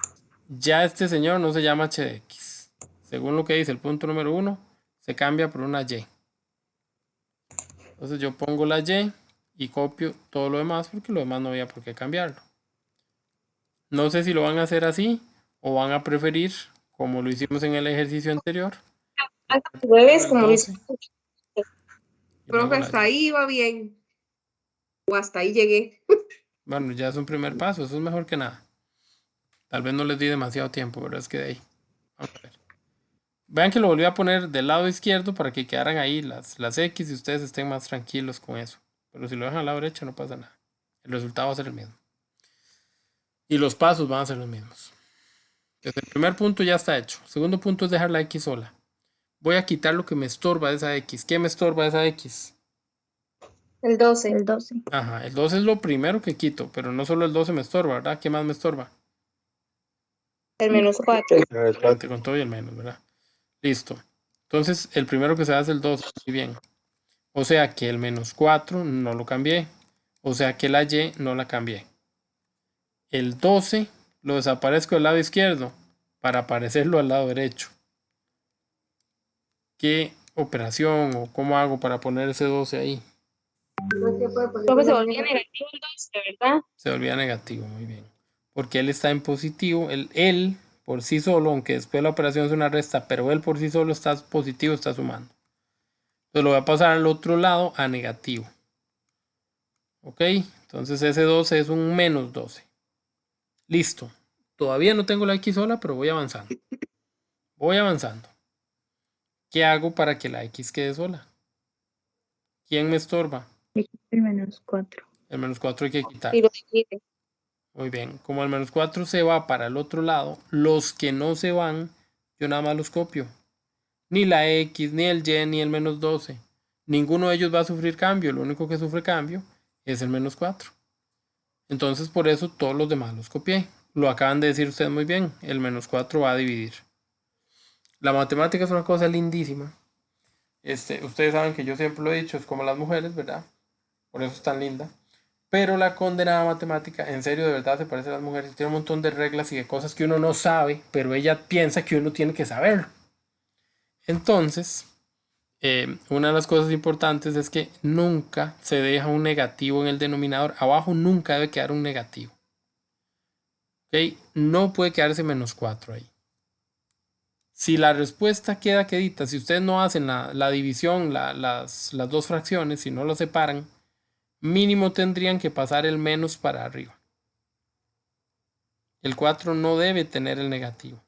[SPEAKER 1] ya este señor no se llama h de x. Según lo que dice el punto número 1, se cambia por una y. Entonces yo pongo la y y copio todo lo demás porque lo demás no había por qué cambiarlo. No sé si lo van a hacer así o van a preferir, como lo hicimos en el ejercicio anterior,
[SPEAKER 3] Al revés,
[SPEAKER 1] el
[SPEAKER 3] como lo
[SPEAKER 1] 12
[SPEAKER 3] hicimos.
[SPEAKER 1] y luego
[SPEAKER 9] Profe,
[SPEAKER 1] la
[SPEAKER 9] hasta
[SPEAKER 1] y.
[SPEAKER 9] ahí va bien. O hasta ahí llegué.
[SPEAKER 1] Bueno, ya es un primer paso, eso es mejor que nada. Tal vez no les di demasiado tiempo, pero es que de ahí. Vamos a ver. Vean que lo volví a poner del lado izquierdo para que quedaran ahí las X y ustedes estén más tranquilos con eso. Pero si lo dejan al lado derecho no pasa nada. El resultado va a ser el mismo. Y los pasos van a ser los mismos. Entonces, el primer punto ya está hecho. El segundo punto es dejar la X sola. Voy a quitar lo que me estorba de esa X. ¿Qué me estorba de esa X?
[SPEAKER 3] El 12.
[SPEAKER 8] El 12.
[SPEAKER 1] Ajá, el 12 es lo primero que quito, pero no solo el 12 me estorba, ¿verdad? ¿Qué más me estorba?
[SPEAKER 3] El menos 4.
[SPEAKER 1] Excelente, con todo y el menos, ¿verdad? Listo. Entonces, el primero que se hace es el 12. Muy bien. O sea que el menos 4 no lo cambié. O sea que la Y no la cambié. El 12 lo desaparezco del lado izquierdo para aparecerlo al lado derecho. ¿Qué operación o cómo hago para poner ese 12 ahí?
[SPEAKER 3] Profe, se volvía negativo el 12, ¿verdad?
[SPEAKER 1] Se volvía negativo, muy bien. Porque él está en positivo. Él por sí solo, aunque después la operación es una resta, pero él por sí solo está positivo, está sumando. Entonces lo voy a pasar al otro lado a negativo. Ok, entonces ese 12 es un menos 12. Listo. Todavía no tengo la X sola, pero voy avanzando. Voy avanzando. ¿Qué hago para que la X quede sola? ¿Quién me estorba?
[SPEAKER 8] El menos 4.
[SPEAKER 1] El menos 4 hay que quitar.
[SPEAKER 3] Y lo divide.
[SPEAKER 1] Muy bien. Como el menos 4 se va para el otro lado, los que no se van, yo nada más los copio. Ni la X, ni el Y, ni el menos 12. Ninguno de ellos va a sufrir cambio. Lo único que sufre cambio es el menos 4. Entonces por eso todos los demás los copié. Lo acaban de decir ustedes muy bien. El menos 4 va a dividir. La matemática es una cosa lindísima. Ustedes saben que yo siempre lo he dicho, es como las mujeres, ¿verdad? Por eso es tan linda. Pero la condenada matemática, en serio, de verdad se parece a las mujeres. Tiene un montón de reglas y de cosas que uno no sabe, pero ella piensa que uno tiene que saberlo. Entonces, una de las cosas importantes es que nunca se deja un negativo en el denominador. Abajo nunca debe quedar un negativo. ¿Ok? No puede quedarse menos 4 ahí. Si la respuesta queda quedita, si ustedes no hacen la división, las dos fracciones, si no lo separan, mínimo tendrían que pasar el menos para arriba. El 4 no debe tener el negativo.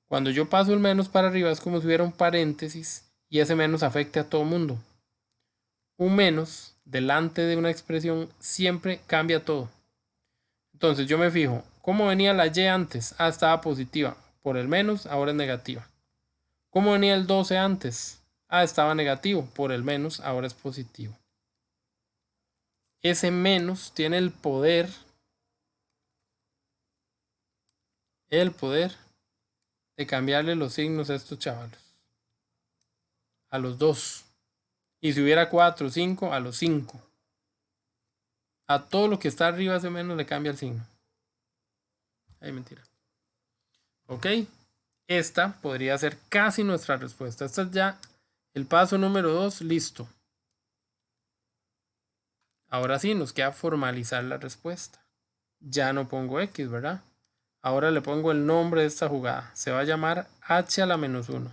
[SPEAKER 1] Cuando yo paso el menos para arriba es como si hubiera un paréntesis y ese menos afecte a todo mundo. Un menos delante de una expresión siempre cambia todo. Entonces yo me fijo, ¿cómo venía la y antes? Ah, estaba positiva. Por el menos, ahora es negativa. ¿Cómo venía el 12 antes? Ah, estaba negativo. Por el menos, ahora es positivo. Ese menos tiene el poder de cambiarle los signos a estos chavalos. A los 2. Y si hubiera 4, 5, a los 5. A todo lo que está arriba ese menos le cambia el signo. Ay, mentira. Ok. Esta podría ser casi nuestra respuesta. Esta es ya el paso número 2. Listo. Ahora sí, nos queda formalizar la respuesta. Ya no pongo X, ¿verdad? Ahora le pongo el nombre de esta jugada. Se va a llamar H a la menos 1.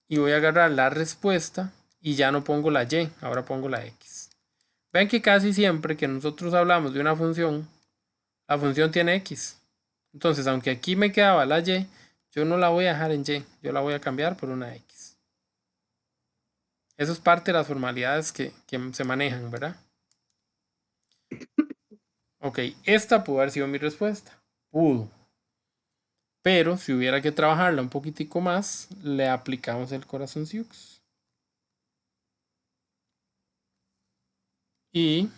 [SPEAKER 1] Y voy a agarrar la respuesta y ya no pongo la Y, ahora pongo la X. Ven que casi siempre que nosotros hablamos de una función, la función tiene X. Entonces, aunque aquí me quedaba la Y, yo no la voy a dejar en Y, yo la voy a cambiar por una X. Eso es parte de las formalidades que se manejan, ¿verdad? Ok, esta pudo haber sido mi respuesta. Pudo. Pero si hubiera que trabajarla un poquitico más, le aplicamos el corazoncito. Y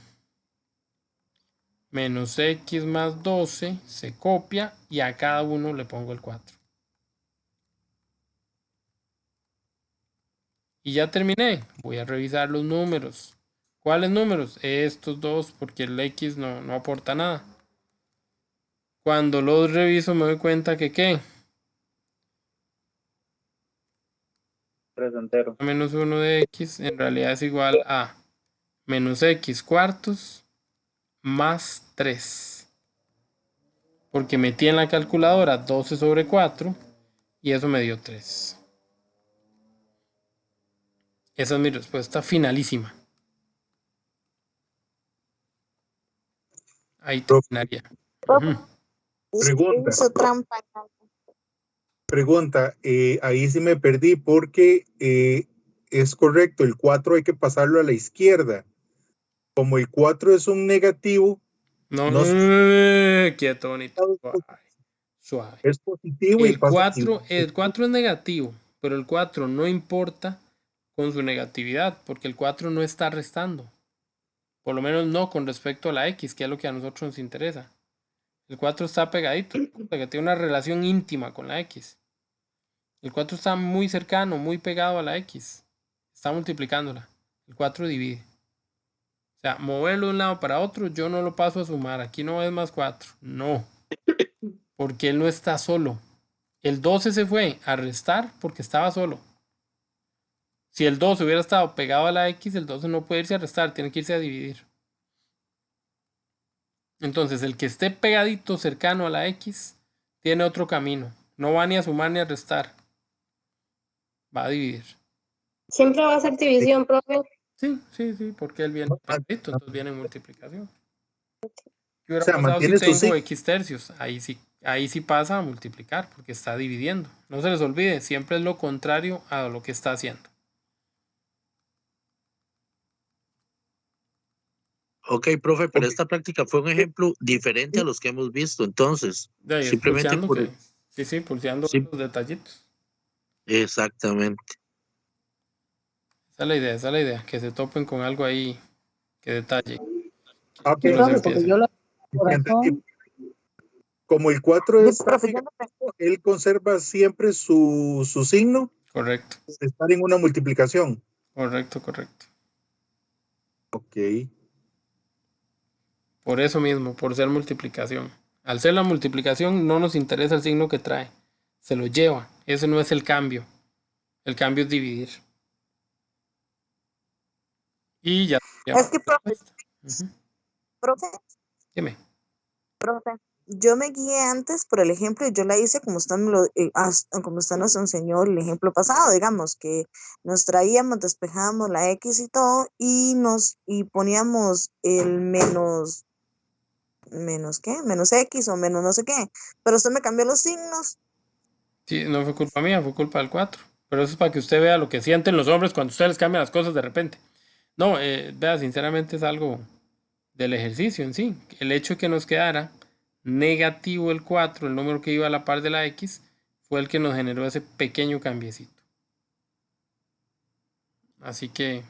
[SPEAKER 1] menos X más 12 se copia y a cada uno le pongo el 4. Y ya terminé. Voy a revisar los números. ¿Cuáles números? Estos dos, porque el X no aporta nada. Cuando los reviso me doy cuenta que ¿qué?
[SPEAKER 10] 3 enteros.
[SPEAKER 1] Menos 1 de X en realidad es igual a menos X cuartos más 3. Porque metí en la calculadora 12 sobre 4 y eso me dio 3. Esa es mi respuesta finalísima. Ahí terminaría.
[SPEAKER 6] Pregunta.
[SPEAKER 4] Hizo trampa.
[SPEAKER 6] Pregunta, ahí sí me perdí porque es correcto, el 4 hay que pasarlo a la izquierda. Como el 4 es un negativo,
[SPEAKER 1] No, quieto, bonito. Suave.
[SPEAKER 6] Es positivo y pasa.
[SPEAKER 1] El 4 es negativo, pero el 4 no importa con su negatividad, porque el 4 no está restando. Por lo menos no con respecto a la X, que es lo que a nosotros nos interesa. El 4 está pegadito, que tiene una relación íntima con la X. El 4 está muy cercano, muy pegado a la X. Está multiplicándola. El 4 divide. O sea, moverlo de un lado para otro, yo no lo paso a sumar. Aquí no es más 4. No. Porque él no está solo. El 12 se fue a restar porque estaba solo. Si el 12 hubiera estado pegado a la X, el 12 no puede irse a restar, tiene que irse a dividir. Entonces, el que esté pegadito cercano a la X, tiene otro camino. No va ni a sumar ni a restar. Va a dividir.
[SPEAKER 3] Siempre va a ser división, profe.
[SPEAKER 1] Sí, porque él viene pegadito, entonces viene en multiplicación. ¿Qué hubiera
[SPEAKER 6] O sea,
[SPEAKER 1] pasado si
[SPEAKER 6] mantiene su
[SPEAKER 1] tengo X tercios? Ahí sí pasa a multiplicar, porque está dividiendo. No se les olvide, siempre es lo contrario a lo que está haciendo.
[SPEAKER 7] Ok, profe, pero esta práctica fue un ejemplo diferente a los que hemos visto, entonces.
[SPEAKER 1] De ahí,
[SPEAKER 7] Simplemente por
[SPEAKER 1] pulseando
[SPEAKER 7] Sí.
[SPEAKER 1] los detallitos.
[SPEAKER 7] Exactamente.
[SPEAKER 1] Esa es la idea, que se topen con algo ahí que detalle.
[SPEAKER 6] Ah,
[SPEAKER 1] Que no se
[SPEAKER 6] pero
[SPEAKER 1] empiece.
[SPEAKER 6] como el 4 es él conserva siempre su signo.
[SPEAKER 1] Correcto.
[SPEAKER 6] De estar en una multiplicación.
[SPEAKER 1] Correcto.
[SPEAKER 6] Ok.
[SPEAKER 1] Por eso mismo, por ser multiplicación. Al ser la multiplicación no nos interesa el signo que trae. Se lo lleva. Ese no es el cambio. El cambio es dividir. Y ya.
[SPEAKER 4] Es que, profe,
[SPEAKER 1] Dime.
[SPEAKER 4] profe, yo me guié antes por el ejemplo y yo la hice como usted, como usted nos enseñó el ejemplo pasado, digamos, que nos traíamos, despejábamos la X y todo y poníamos el menos ¿qué? Menos X o menos no sé qué, pero usted me cambió los signos.
[SPEAKER 1] Sí, no fue culpa mía, fue culpa del 4. Pero eso es para que usted vea lo que sienten los hombres cuando ustedes les cambian las cosas de repente. No, vea, sinceramente es algo del ejercicio en sí. El hecho de que nos quedara negativo el 4, el número que iba a la par de la X, fue el que nos generó ese pequeño cambiecito. Así que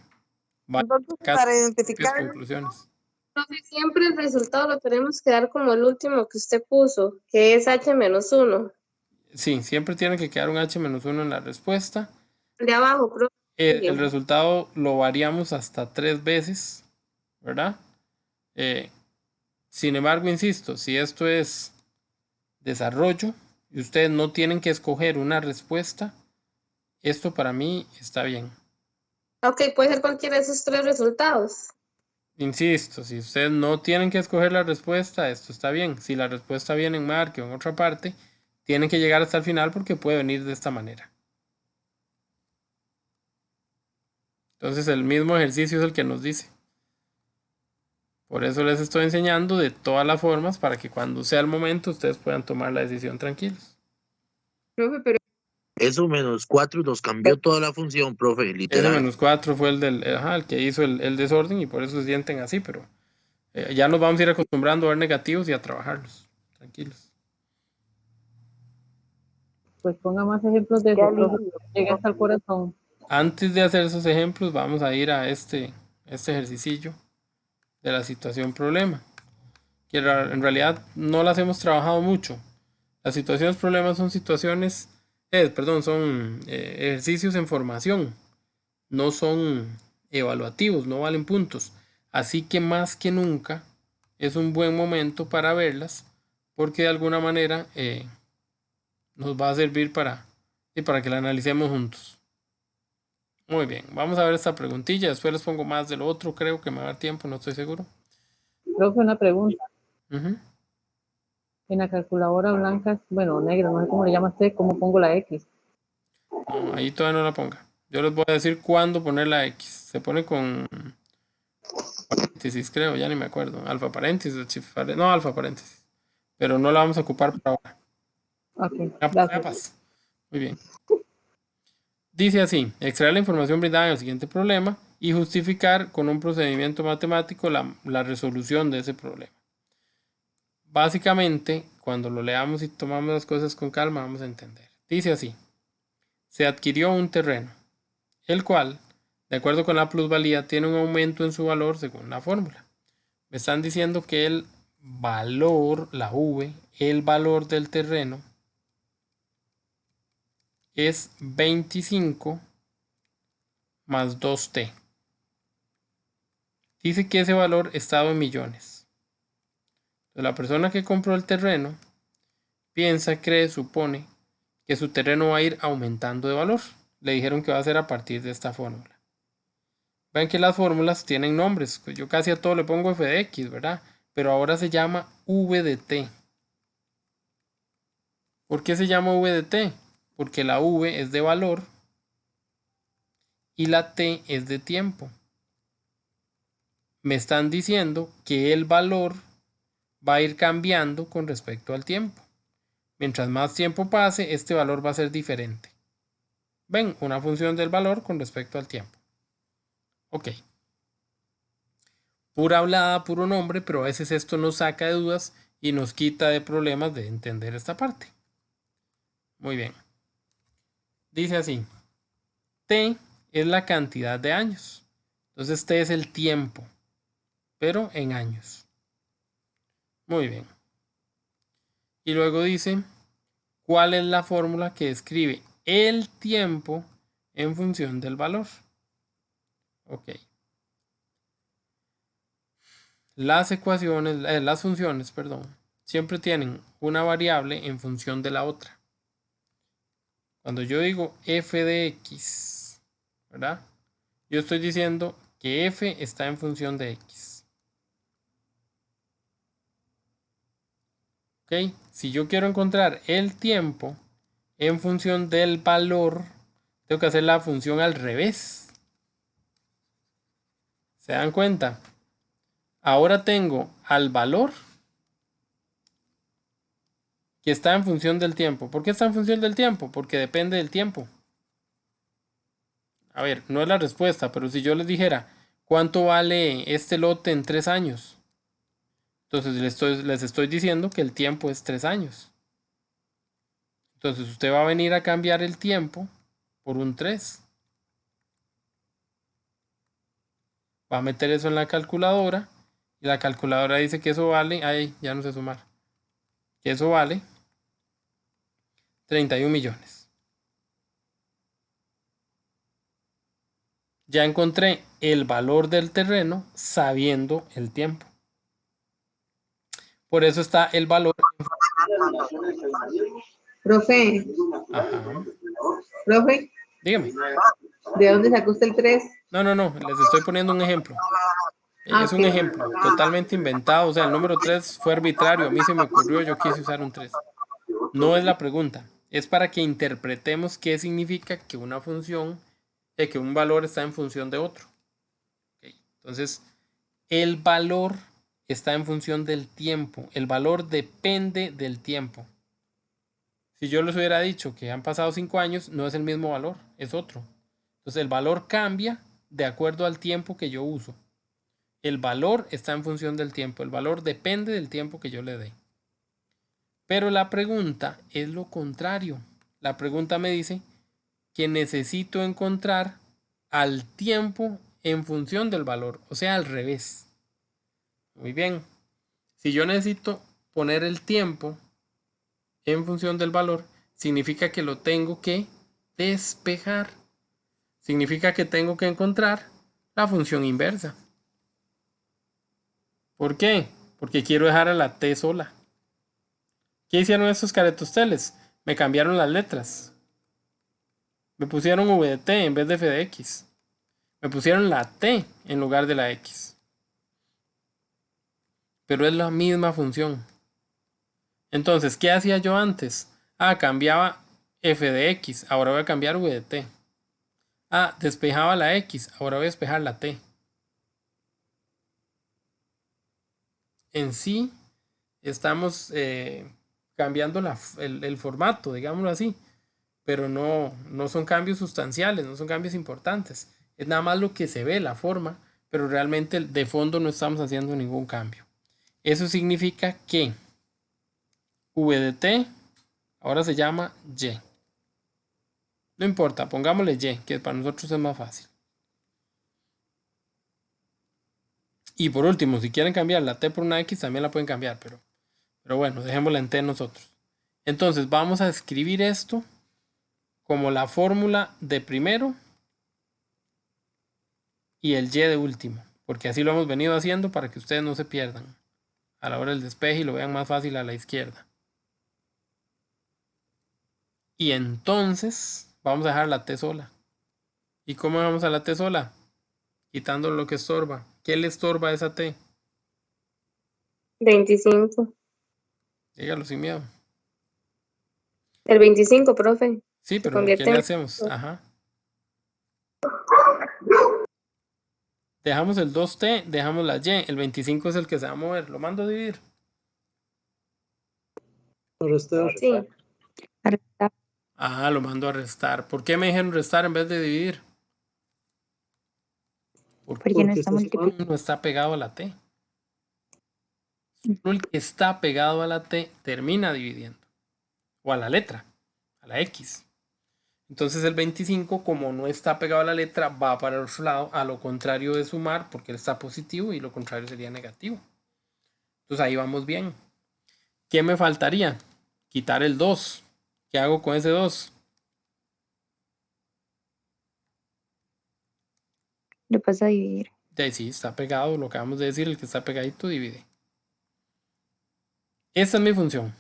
[SPEAKER 1] vaya
[SPEAKER 4] Entonces,
[SPEAKER 1] sacando
[SPEAKER 4] para
[SPEAKER 1] sus
[SPEAKER 4] identificar
[SPEAKER 1] propias conclusiones.
[SPEAKER 3] Profe, siempre el resultado lo tenemos que dar como el último que usted puso, que es H-1.
[SPEAKER 1] Sí, siempre tiene que quedar un H-1 en la respuesta.
[SPEAKER 3] De abajo, profe.
[SPEAKER 1] El resultado lo variamos hasta 3 veces, ¿verdad? Sin embargo, insisto, si esto es desarrollo y ustedes no tienen que escoger una respuesta, esto para mí está bien.
[SPEAKER 3] Ok, puede ser cualquiera de esos 3 resultados.
[SPEAKER 1] Insisto, si ustedes no tienen que escoger la respuesta, esto está bien. Si la respuesta viene en marque o en otra parte, tienen que llegar hasta el final porque puede venir de esta manera. Entonces el mismo ejercicio es el que nos dice. Por eso les estoy enseñando de todas las formas para que cuando sea el momento ustedes puedan tomar la decisión tranquilos.
[SPEAKER 3] Profe, pero
[SPEAKER 7] Eso -4 nos cambió toda la función, profe,
[SPEAKER 1] Ese
[SPEAKER 7] literal.
[SPEAKER 1] -4 fue el que hizo el desorden y por eso se sienten así, pero ya nos vamos a ir acostumbrando a ver negativos y a trabajarlos. Tranquilos.
[SPEAKER 11] Pues ponga más ejemplos de
[SPEAKER 2] Qué
[SPEAKER 11] eso, profe.
[SPEAKER 2] alivio.
[SPEAKER 11] Llega hasta el corazón.
[SPEAKER 1] Antes de hacer esos ejemplos, vamos a ir a este ejercicio de la situación problema, que en realidad no las hemos trabajado mucho. Las situaciones problemas son situaciones, son ejercicios en formación, no son evaluativos, no valen puntos. Así que más que nunca es un buen momento para verlas, porque de alguna manera nos va a servir para que la analicemos juntos. Muy bien, vamos a ver esta preguntilla, después les pongo más del otro, creo que me va a dar tiempo, no estoy seguro.
[SPEAKER 11] Profe, una pregunta.
[SPEAKER 1] Ujú.
[SPEAKER 11] En la calculadora blanca, bueno, negra, no sé cómo le llama usted, ¿cómo pongo la X?
[SPEAKER 1] No, ahí todavía no la ponga. Yo les voy a decir cuándo poner la X. Se pone con paréntesis, creo, ya ni me acuerdo. Alfa paréntesis, no, alfa paréntesis. Pero no la vamos a ocupar por ahora.
[SPEAKER 11] Ok,
[SPEAKER 1] Gracias.
[SPEAKER 11] gracias.
[SPEAKER 1] Muy bien. Dice así, extraer la información brindada en el siguiente problema y justificar con un procedimiento matemático la resolución de ese problema. Básicamente, cuando lo leamos y tomamos las cosas con calma, vamos a entender. Dice así, se adquirió un terreno, el cual, de acuerdo con la plusvalía, tiene un aumento en su valor según la fórmula. Me están diciendo que el valor, la V, el valor del terreno es 25 más 2t. Dice que ese valor estaba en millones. Entonces, la persona que compró el terreno piensa, cree, supone que su terreno va a ir aumentando de valor. Le dijeron que va a ser a partir de esta fórmula. Ven que las fórmulas tienen nombres. Yo casi a todo le pongo f de x, ¿verdad? Pero ahora se llama v de t. ¿Por qué se llama v de t? Porque la v es de valor y la t es de tiempo. Me están diciendo que el valor va a ir cambiando con respecto al tiempo. Mientras más tiempo pase, este valor va a ser diferente. Ven, una función del valor con respecto al tiempo. Ok. Pura hablada, puro nombre, pero a veces esto nos saca de dudas y nos quita de problemas de entender esta parte. Muy bien. Dice así. T es la cantidad de años. Entonces T es el tiempo, pero en años. Muy bien. Y luego dice, ¿cuál es la fórmula que describe el tiempo en función del valor? Ok. Las ecuaciones, las funciones, perdón, siempre tienen una variable en función de la otra. Cuando yo digo f de x, ¿verdad? Yo estoy diciendo que f está en función de x. ¿Ok? Si yo quiero encontrar el tiempo en función del valor, tengo que hacer la función al revés. ¿Se dan cuenta? Ahora tengo al valor que está en función del tiempo. ¿Por qué está en función del tiempo? Porque depende del tiempo. A ver, no es la respuesta, pero si yo les dijera, ¿Cuánto vale este lote en 3 años? Entonces les estoy diciendo que el tiempo es 3 años. Entonces usted va a venir a cambiar el tiempo por un 3. Va a meter eso en la calculadora. Y la calculadora dice que eso vale, ay, ya no sé sumar, que eso vale 31 millones. Ya encontré el valor del terreno sabiendo el tiempo. Por eso está el valor.
[SPEAKER 9] Profe,
[SPEAKER 1] Ajá.
[SPEAKER 9] profe,
[SPEAKER 1] Dígame.
[SPEAKER 9] ¿de dónde sacó usted el 3?
[SPEAKER 1] No, les estoy poniendo un ejemplo. Es un
[SPEAKER 9] Ok.
[SPEAKER 1] ejemplo totalmente inventado. O sea, el número 3 fue arbitrario. A mí se me ocurrió, yo quise usar un 3. No es la pregunta. Es para que interpretemos qué significa que una función, que un valor está en función de otro. Okay. Entonces, el valor está en función del tiempo. El valor depende del tiempo. Si yo les hubiera dicho que han pasado 5 años, no es el mismo valor, es otro. Entonces, el valor cambia de acuerdo al tiempo que yo uso. El valor está en función del tiempo. El valor depende del tiempo que yo le dé. Pero la pregunta es lo contrario. La pregunta me dice que necesito encontrar al tiempo en función del valor. O sea, al revés. Muy bien. Si yo necesito poner el tiempo en función del valor, significa que lo tengo que despejar. Significa que tengo que encontrar la función inversa. ¿Por qué? Porque quiero dejar a la t sola. ¿Qué hicieron estos caretosteles? Me cambiaron las letras. Me pusieron v de t en vez de f de x. Me pusieron la t en lugar de la x. Pero es la misma función. Entonces, ¿qué hacía yo antes? Cambiaba f de x. Ahora voy a cambiar v de t. Despejaba la x. Ahora voy a despejar la t. En sí, estamos cambiando el formato, digámoslo así. Pero no son cambios sustanciales, no son cambios importantes. Es nada más lo que se ve, la forma, pero realmente de fondo no estamos haciendo ningún cambio. Eso significa que v de t ahora se llama y. No importa, pongámosle y, que para nosotros es más fácil. Y por último, si quieren cambiar la t por una x, también la pueden cambiar, pero bueno, dejémosla en t nosotros. Entonces vamos a escribir esto como la fórmula de primero y el y de último, porque así lo hemos venido haciendo para que ustedes no se pierdan a la hora del despeje y lo vean más fácil a la izquierda. Y entonces vamos a dejar la t sola. ¿Y cómo vamos a la t sola? Quitando lo que estorba. ¿Qué le estorba a esa t?
[SPEAKER 3] 25.
[SPEAKER 1] Dígalo sin miedo.
[SPEAKER 3] El 25, profe.
[SPEAKER 1] Sí,
[SPEAKER 3] Se
[SPEAKER 1] pero ¿qué
[SPEAKER 3] convierte
[SPEAKER 1] le
[SPEAKER 3] en...
[SPEAKER 1] hacemos? Ajá. Dejamos el 2t, dejamos la y. El 25 es el que se va a mover. Lo mando a dividir.
[SPEAKER 5] A restar.
[SPEAKER 3] Sí.
[SPEAKER 1] Lo mando a restar. ¿Por qué me dijeron restar en vez de dividir?
[SPEAKER 8] Porque no está multiplicando.
[SPEAKER 1] No está pegado a la t. Solo el que está pegado a la t termina dividiendo. O a la letra, a la x. Entonces el 25, como no está pegado a la letra, va para el otro lado, a lo contrario de sumar, porque él está positivo y lo contrario sería negativo. Entonces ahí vamos bien. ¿Qué me faltaría? Quitar el 2. ¿Qué hago con ese 2?
[SPEAKER 8] Lo pasa a dividir.
[SPEAKER 1] Sí, está pegado, lo acabamos de decir, el que está pegadito divide. Esta es mi función.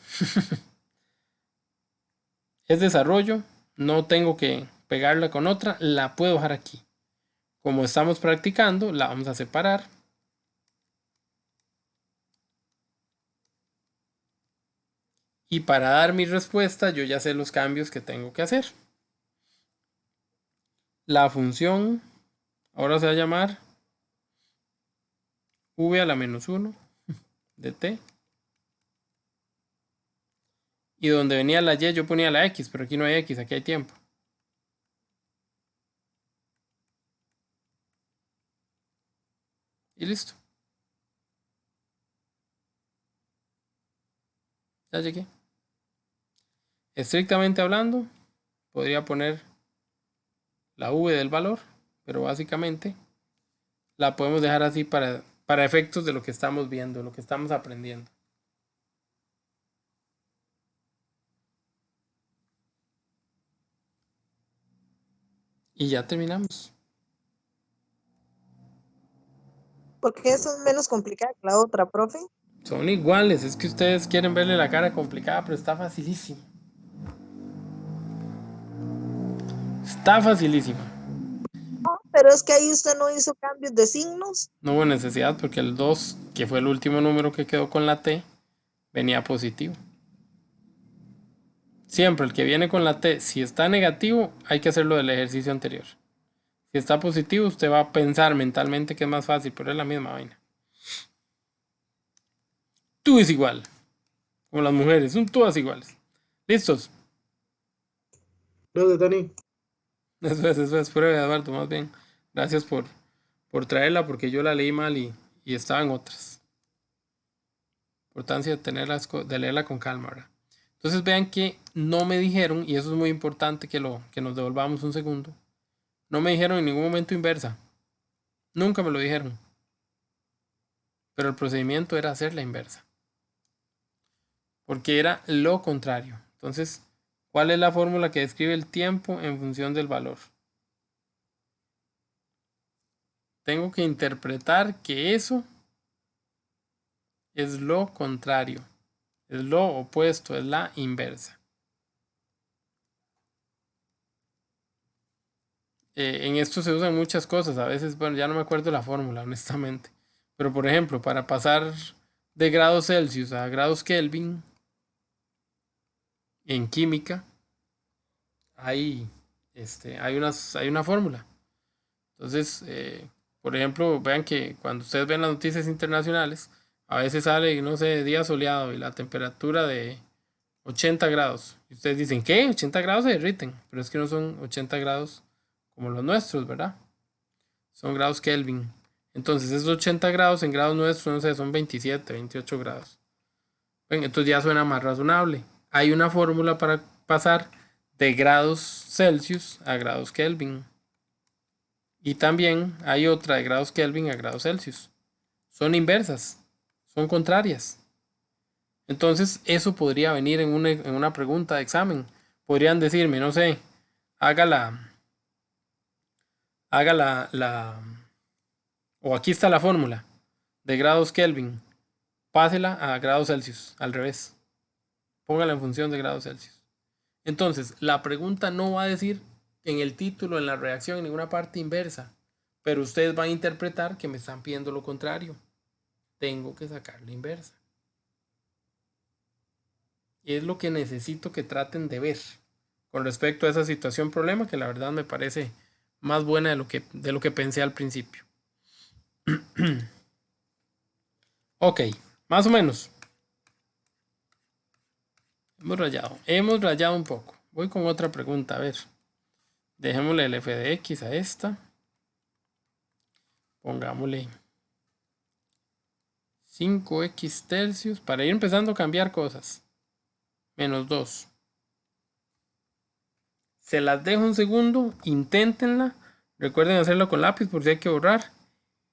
[SPEAKER 1] Es desarrollo, no tengo que pegarla con otra, la puedo dejar aquí. Como estamos practicando, la vamos a separar. Y para dar mi respuesta, yo ya sé los cambios que tengo que hacer. La función ahora se va a llamar v a la menos 1 de t. Y donde venía la y yo ponía la x, pero aquí no hay x, aquí hay tiempo. Y listo. Ya llegué. Estrictamente hablando, podría poner la v del valor, pero básicamente la podemos dejar así para efectos de lo que estamos viendo, lo que estamos aprendiendo. Y ya terminamos.
[SPEAKER 4] Porque eso es menos complicado que la otra, profe.
[SPEAKER 1] Son iguales, es que ustedes quieren verle la cara complicada, pero está facilísimo. Está facilísimo.
[SPEAKER 4] Pero es que ahí usted no hizo cambios de signos.
[SPEAKER 1] No hubo necesidad porque el 2, que fue el último número que quedó con la T, venía positivo. Siempre el que viene con la T, si está negativo, hay que hacerlo del ejercicio anterior. Si está positivo, usted va a pensar mentalmente que es más fácil, pero es la misma vaina. Tú es igual. Como las mujeres, son todas iguales. ¿Listos?
[SPEAKER 5] Gracias, Dani.
[SPEAKER 1] Eso es prueba de Eduardo, más bien. Gracias por traerla, porque yo la leí mal y estaba en otras. Importancia de leerla con calma, ¿verdad? Entonces vean que no me dijeron, y eso es muy importante que nos devolvamos un segundo. No me dijeron en ningún momento inversa. Nunca me lo dijeron. Pero el procedimiento era hacer la inversa. Porque era lo contrario. Entonces, ¿cuál es la fórmula que describe el tiempo en función del valor? Tengo que interpretar que eso es lo contrario. Es lo opuesto, es la inversa. En esto se usan muchas cosas. A veces, bueno, ya no me acuerdo la fórmula, honestamente. Pero, por ejemplo, para pasar de grados Celsius a grados Kelvin, en química, hay una fórmula. Entonces, por ejemplo, vean que cuando ustedes ven las noticias internacionales, a veces sale, no sé, día soleado y la temperatura de 80 grados. Y ustedes dicen, ¿qué? 80 grados se derriten. Pero es que no son 80 grados como los nuestros, ¿verdad? Son grados Kelvin. Entonces, esos 80 grados en grados nuestros, no sé, son 27, 28 grados. Bueno, entonces ya suena más razonable. Hay una fórmula para pasar de grados Celsius a grados Kelvin. Y también hay otra de grados Kelvin a grados Celsius. Son inversas, son contrarias. Entonces, eso podría venir en una pregunta de examen. Podrían decirme, no sé, haga o aquí está la fórmula de grados Kelvin. Pásela a grados Celsius, al revés. Póngala en función de grados Celsius. Entonces, la pregunta no va a decir en el título, en la redacción, en ninguna parte inversa. Pero ustedes van a interpretar que me están pidiendo lo contrario. Tengo que sacar la inversa. Y es lo que necesito que traten de ver con respecto a esa situación problema, que la verdad me parece más buena de lo que pensé al principio. Ok, más o menos. Hemos rayado un poco. Voy con otra pregunta, a ver. Dejémosle el f de x a esta. Pongámosle 5x tercios para ir empezando a cambiar cosas. Menos 2. Se las dejo un segundo, inténtenla. Recuerden hacerlo con lápiz por si hay que borrar.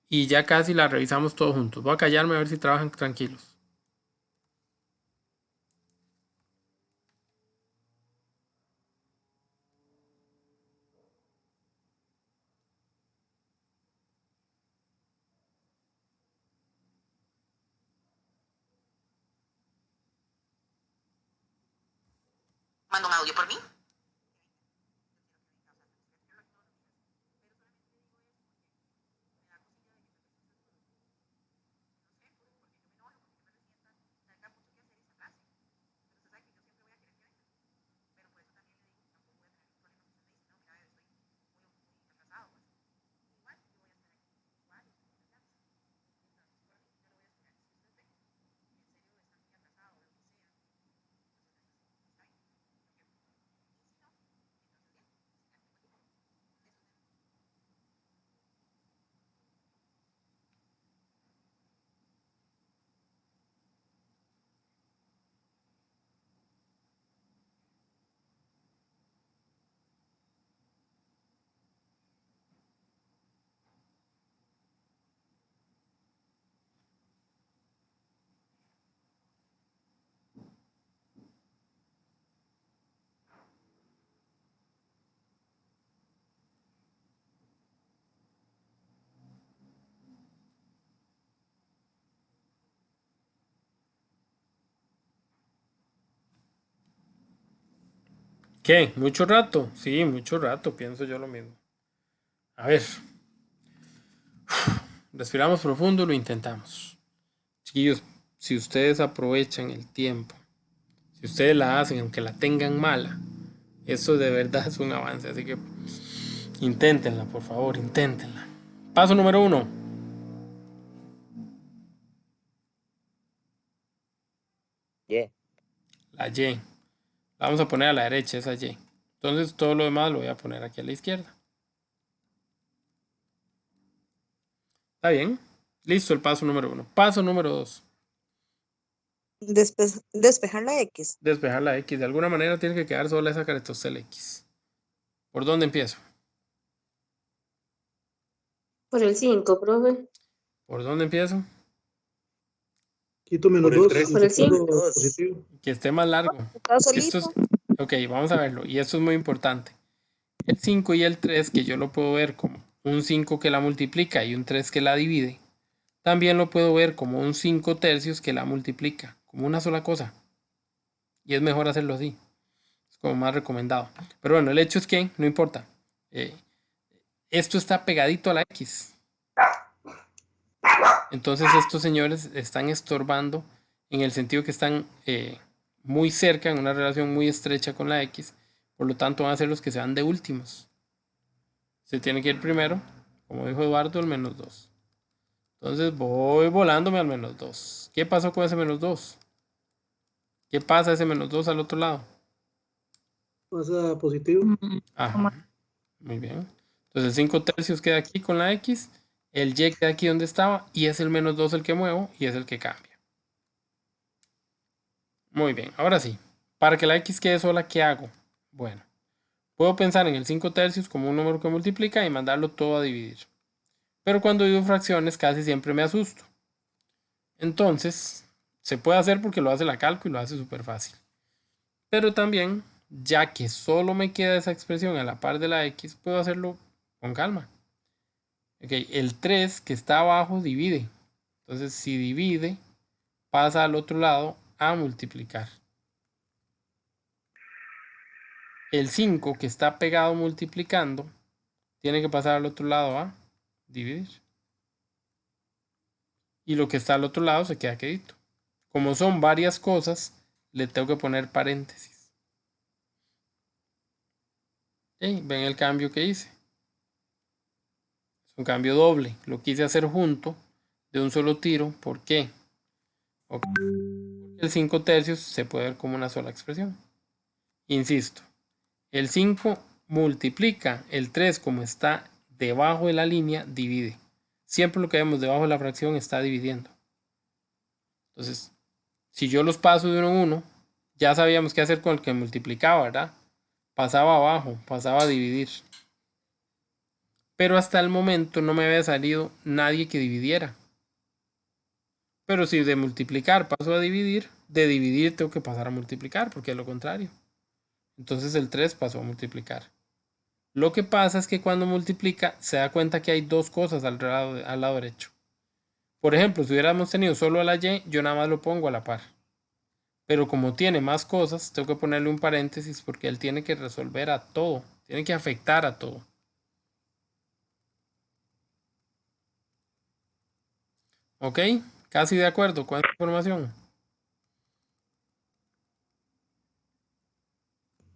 [SPEAKER 1] Y ya casi la revisamos todos juntos. Voy a callarme a ver si trabajan tranquilos.
[SPEAKER 12] ¿Manda un audio por mí?
[SPEAKER 1] ¿Qué? ¿Mucho rato? Sí, mucho rato, pienso yo lo mismo. A ver. Respiramos profundo, lo intentamos. Chiquillos, si ustedes aprovechan el tiempo, si ustedes la hacen, aunque la tengan mala, eso de verdad es un avance. Así que inténtenla, por favor, inténtenla. Paso número 1.
[SPEAKER 10] Yeah.
[SPEAKER 1] La Y. La vamos a poner a la derecha, esa Y. Entonces todo lo demás lo voy a poner aquí a la izquierda. ¿Está bien? Listo el paso número 1. Paso número 2.
[SPEAKER 4] Despejar la X.
[SPEAKER 1] Despejar la X. De alguna manera tiene que quedar sola esa caretostel X. ¿Por dónde empiezo?
[SPEAKER 3] Por el 5, profe.
[SPEAKER 1] ¿Por dónde empiezo?
[SPEAKER 5] Quito menos
[SPEAKER 6] Por el
[SPEAKER 5] 2.
[SPEAKER 6] tres.
[SPEAKER 3] Por el 5.
[SPEAKER 5] Positivo.
[SPEAKER 1] Que esté más largo.
[SPEAKER 4] Está
[SPEAKER 1] Esto
[SPEAKER 4] solito.
[SPEAKER 1] es, ok, vamos a verlo. Y esto es muy importante. El 5 y el 3, que yo lo puedo ver como un 5 que la multiplica y un 3 que la divide, también lo puedo ver como un 5 tercios que la multiplica, como una sola cosa. Y es mejor hacerlo así. Es como más recomendado. Pero bueno, el hecho es que, no importa. Esto está pegadito a la X. Entonces estos señores están estorbando en el sentido que están muy cerca, en una relación muy estrecha con la X. Por lo tanto van a ser los que se van de últimos. Se tiene que ir primero, como dijo Eduardo, el menos 2. Entonces voy volándome al menos 2. ¿Qué pasó con ese menos 2? ¿Qué pasa ese menos 2 al otro lado?
[SPEAKER 5] Pasa positivo.
[SPEAKER 1] Ajá. Muy bien. Entonces el 5 tercios queda aquí con la X. El Y queda aquí donde estaba. Y es el menos 2 el que muevo y es el que cambia. Muy bien. Ahora sí. Para que la X quede sola, ¿qué hago? Bueno. Puedo pensar en el 5 tercios como un número que multiplica y mandarlo todo a dividir. Pero cuando divido fracciones casi siempre me asusto. Entonces, se puede hacer porque lo hace la calco y lo hace súper fácil. Pero también, ya que solo me queda esa expresión a la par de la X, puedo hacerlo con calma. Okay, el 3 que está abajo divide. Entonces, si divide, pasa al otro lado a multiplicar. El 5 que está pegado multiplicando, tiene que pasar al otro lado a dividir. Y lo que está al otro lado se queda quedito. Como son varias cosas, le tengo que poner paréntesis. ¿Okay? ¿Ven el cambio que hice? Es un cambio doble. Lo quise hacer junto de un solo tiro. ¿Por qué? Okay. Porque el 5 tercios se puede ver como una sola expresión. Insisto, el 5 multiplica, el 3 como está debajo de la línea, divide. Siempre lo que vemos debajo de la fracción está dividiendo. Entonces, si yo los paso de uno en uno, ya sabíamos qué hacer con el que multiplicaba, ¿verdad? Pasaba abajo, pasaba a dividir. Pero hasta el momento no me había salido nadie que dividiera. Pero si de multiplicar paso a dividir, de dividir tengo que pasar a multiplicar, porque es lo contrario. Entonces el 3 pasó a multiplicar. Lo que pasa es que cuando multiplica se da cuenta que hay dos cosas al lado derecho. Por ejemplo, si hubiéramos tenido solo a la Y, yo nada más lo pongo a la par. Pero como tiene más cosas, tengo que ponerle un paréntesis porque él tiene que resolver a todo. Tiene que afectar a todo. ¿Ok? Casi de acuerdo con esta información.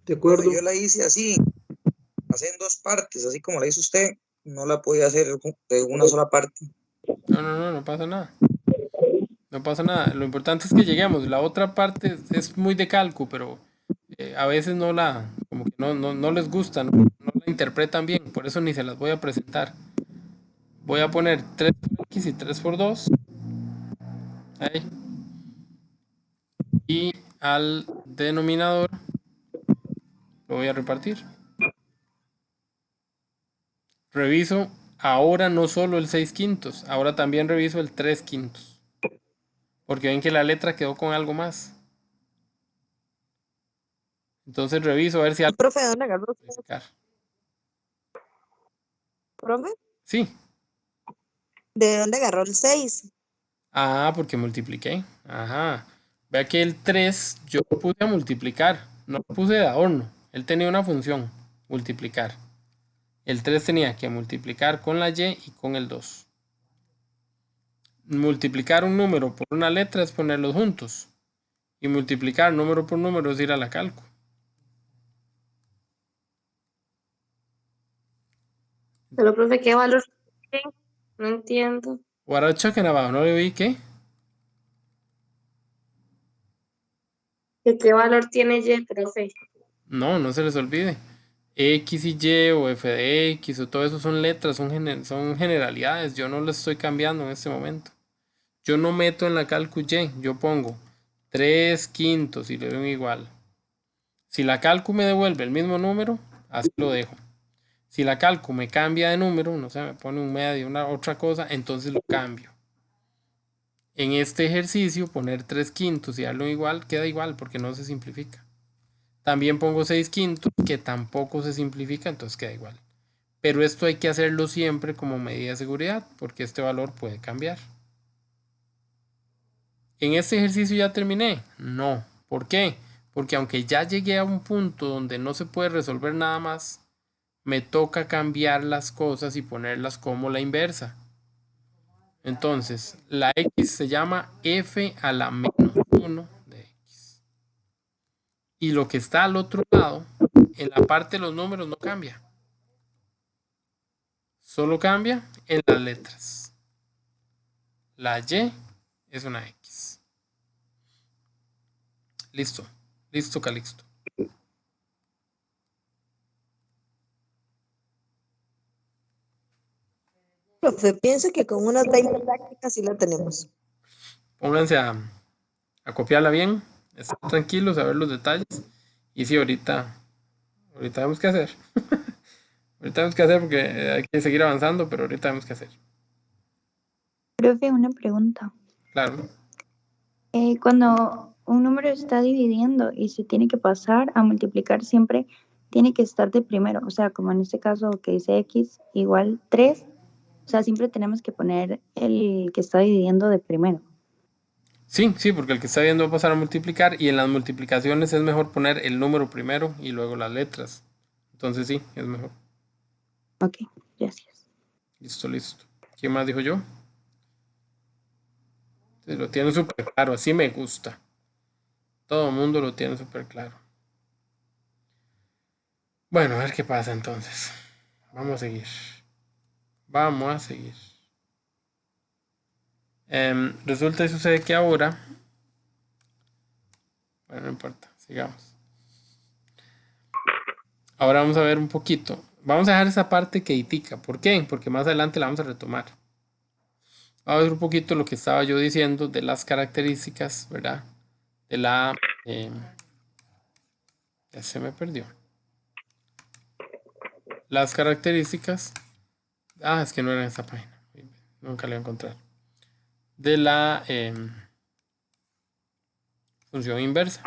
[SPEAKER 5] De acuerdo.
[SPEAKER 13] Yo la hice así, pasé en dos partes, así como la hizo usted. No la podía hacer de una sola parte.
[SPEAKER 1] No pasa nada. No pasa nada. Lo importante es que lleguemos. La otra parte es muy de cálculo, pero a veces como que no les gusta, no la interpretan bien. Por eso ni se las voy a presentar. Voy a poner 3 por X y 3 por 2. Ahí. Y al denominador lo voy a repartir. Reviso ahora no solo el 6/5, ahora también reviso el 3/5. Porque ven que la letra quedó con algo más. Entonces reviso a ver si algo.
[SPEAKER 4] Profe, ¿dónde agarró? ¿Profe?
[SPEAKER 1] Sí.
[SPEAKER 4] ¿De dónde agarró el 6?
[SPEAKER 1] Ah, porque multipliqué. Ajá. Vea que el 3 yo lo puse a multiplicar. No lo puse de adorno. Él tenía una función, multiplicar. El 3 tenía que multiplicar con la y y con el 2. Multiplicar un número por una letra es ponerlos juntos. Y multiplicar número por número es ir a la calco.
[SPEAKER 3] Pero, profe, ¿qué valor tiene? No entiendo.
[SPEAKER 1] What are you talking about? ¿No le oí qué?
[SPEAKER 3] ¿Qué valor tiene Y, profe?
[SPEAKER 1] No se les olvide. X y Y o f de X o todo eso son letras, son generalidades. Yo no las estoy cambiando en este momento. Yo no meto en la calcu Y, yo pongo 3/5 y le doy un igual. Si la calcu me devuelve el mismo número, así lo dejo. Si la calcu me cambia de número, no sé, me pone un medio, una otra cosa, entonces lo cambio. En este ejercicio, poner 3/5 y darle un igual, queda igual porque no se simplifica. También pongo 6/5, que tampoco se simplifica, entonces queda igual. Pero esto hay que hacerlo siempre como medida de seguridad, porque este valor puede cambiar. ¿En este ejercicio ya terminé? No. ¿Por qué? Porque aunque ya llegué a un punto donde no se puede resolver nada más, me toca cambiar las cosas y ponerlas como la inversa. Entonces, la X se llama f a la menos 1 de X. Y lo que está al otro lado, en la parte de los números no cambia. Solo cambia en las letras. La Y es una X. Listo. Listo, Calixto.
[SPEAKER 4] Profe, pienso que con unas 20 prácticas sí la tenemos.
[SPEAKER 1] Pónganse a copiarla bien, estén tranquilos, a ver los detalles. Y sí, ahorita vemos qué hacer. Ahorita vemos qué hacer porque hay que seguir avanzando, pero ahorita vemos qué hacer.
[SPEAKER 8] Profe, una pregunta.
[SPEAKER 1] Claro.
[SPEAKER 8] Cuando un número está dividiendo y se tiene que pasar a multiplicar, siempre tiene que estar de primero. O sea, como en este caso que dice X igual 3. O sea, siempre tenemos que poner el que está dividiendo de primero.
[SPEAKER 1] Sí, porque el que está viendo va a pasar a multiplicar y en las multiplicaciones es mejor poner el número primero y luego las letras. Entonces sí, es mejor.
[SPEAKER 8] Ok, gracias.
[SPEAKER 1] Listo. ¿Quién más dijo yo? Se lo tiene súper claro, así me gusta. Todo el mundo lo tiene súper claro. Bueno, a ver qué pasa entonces. Vamos a seguir. Resulta y sucede que ahora... Bueno, no importa, sigamos. Ahora vamos a ver un poquito. Vamos a dejar esa parte quietica. ¿Por qué? Porque más adelante la vamos a retomar. Vamos a ver un poquito lo que estaba yo diciendo de las características, ¿verdad? De la... ya se me perdió. Las características... es que no era en esta página. Nunca la voy a encontrar. De la función inversa.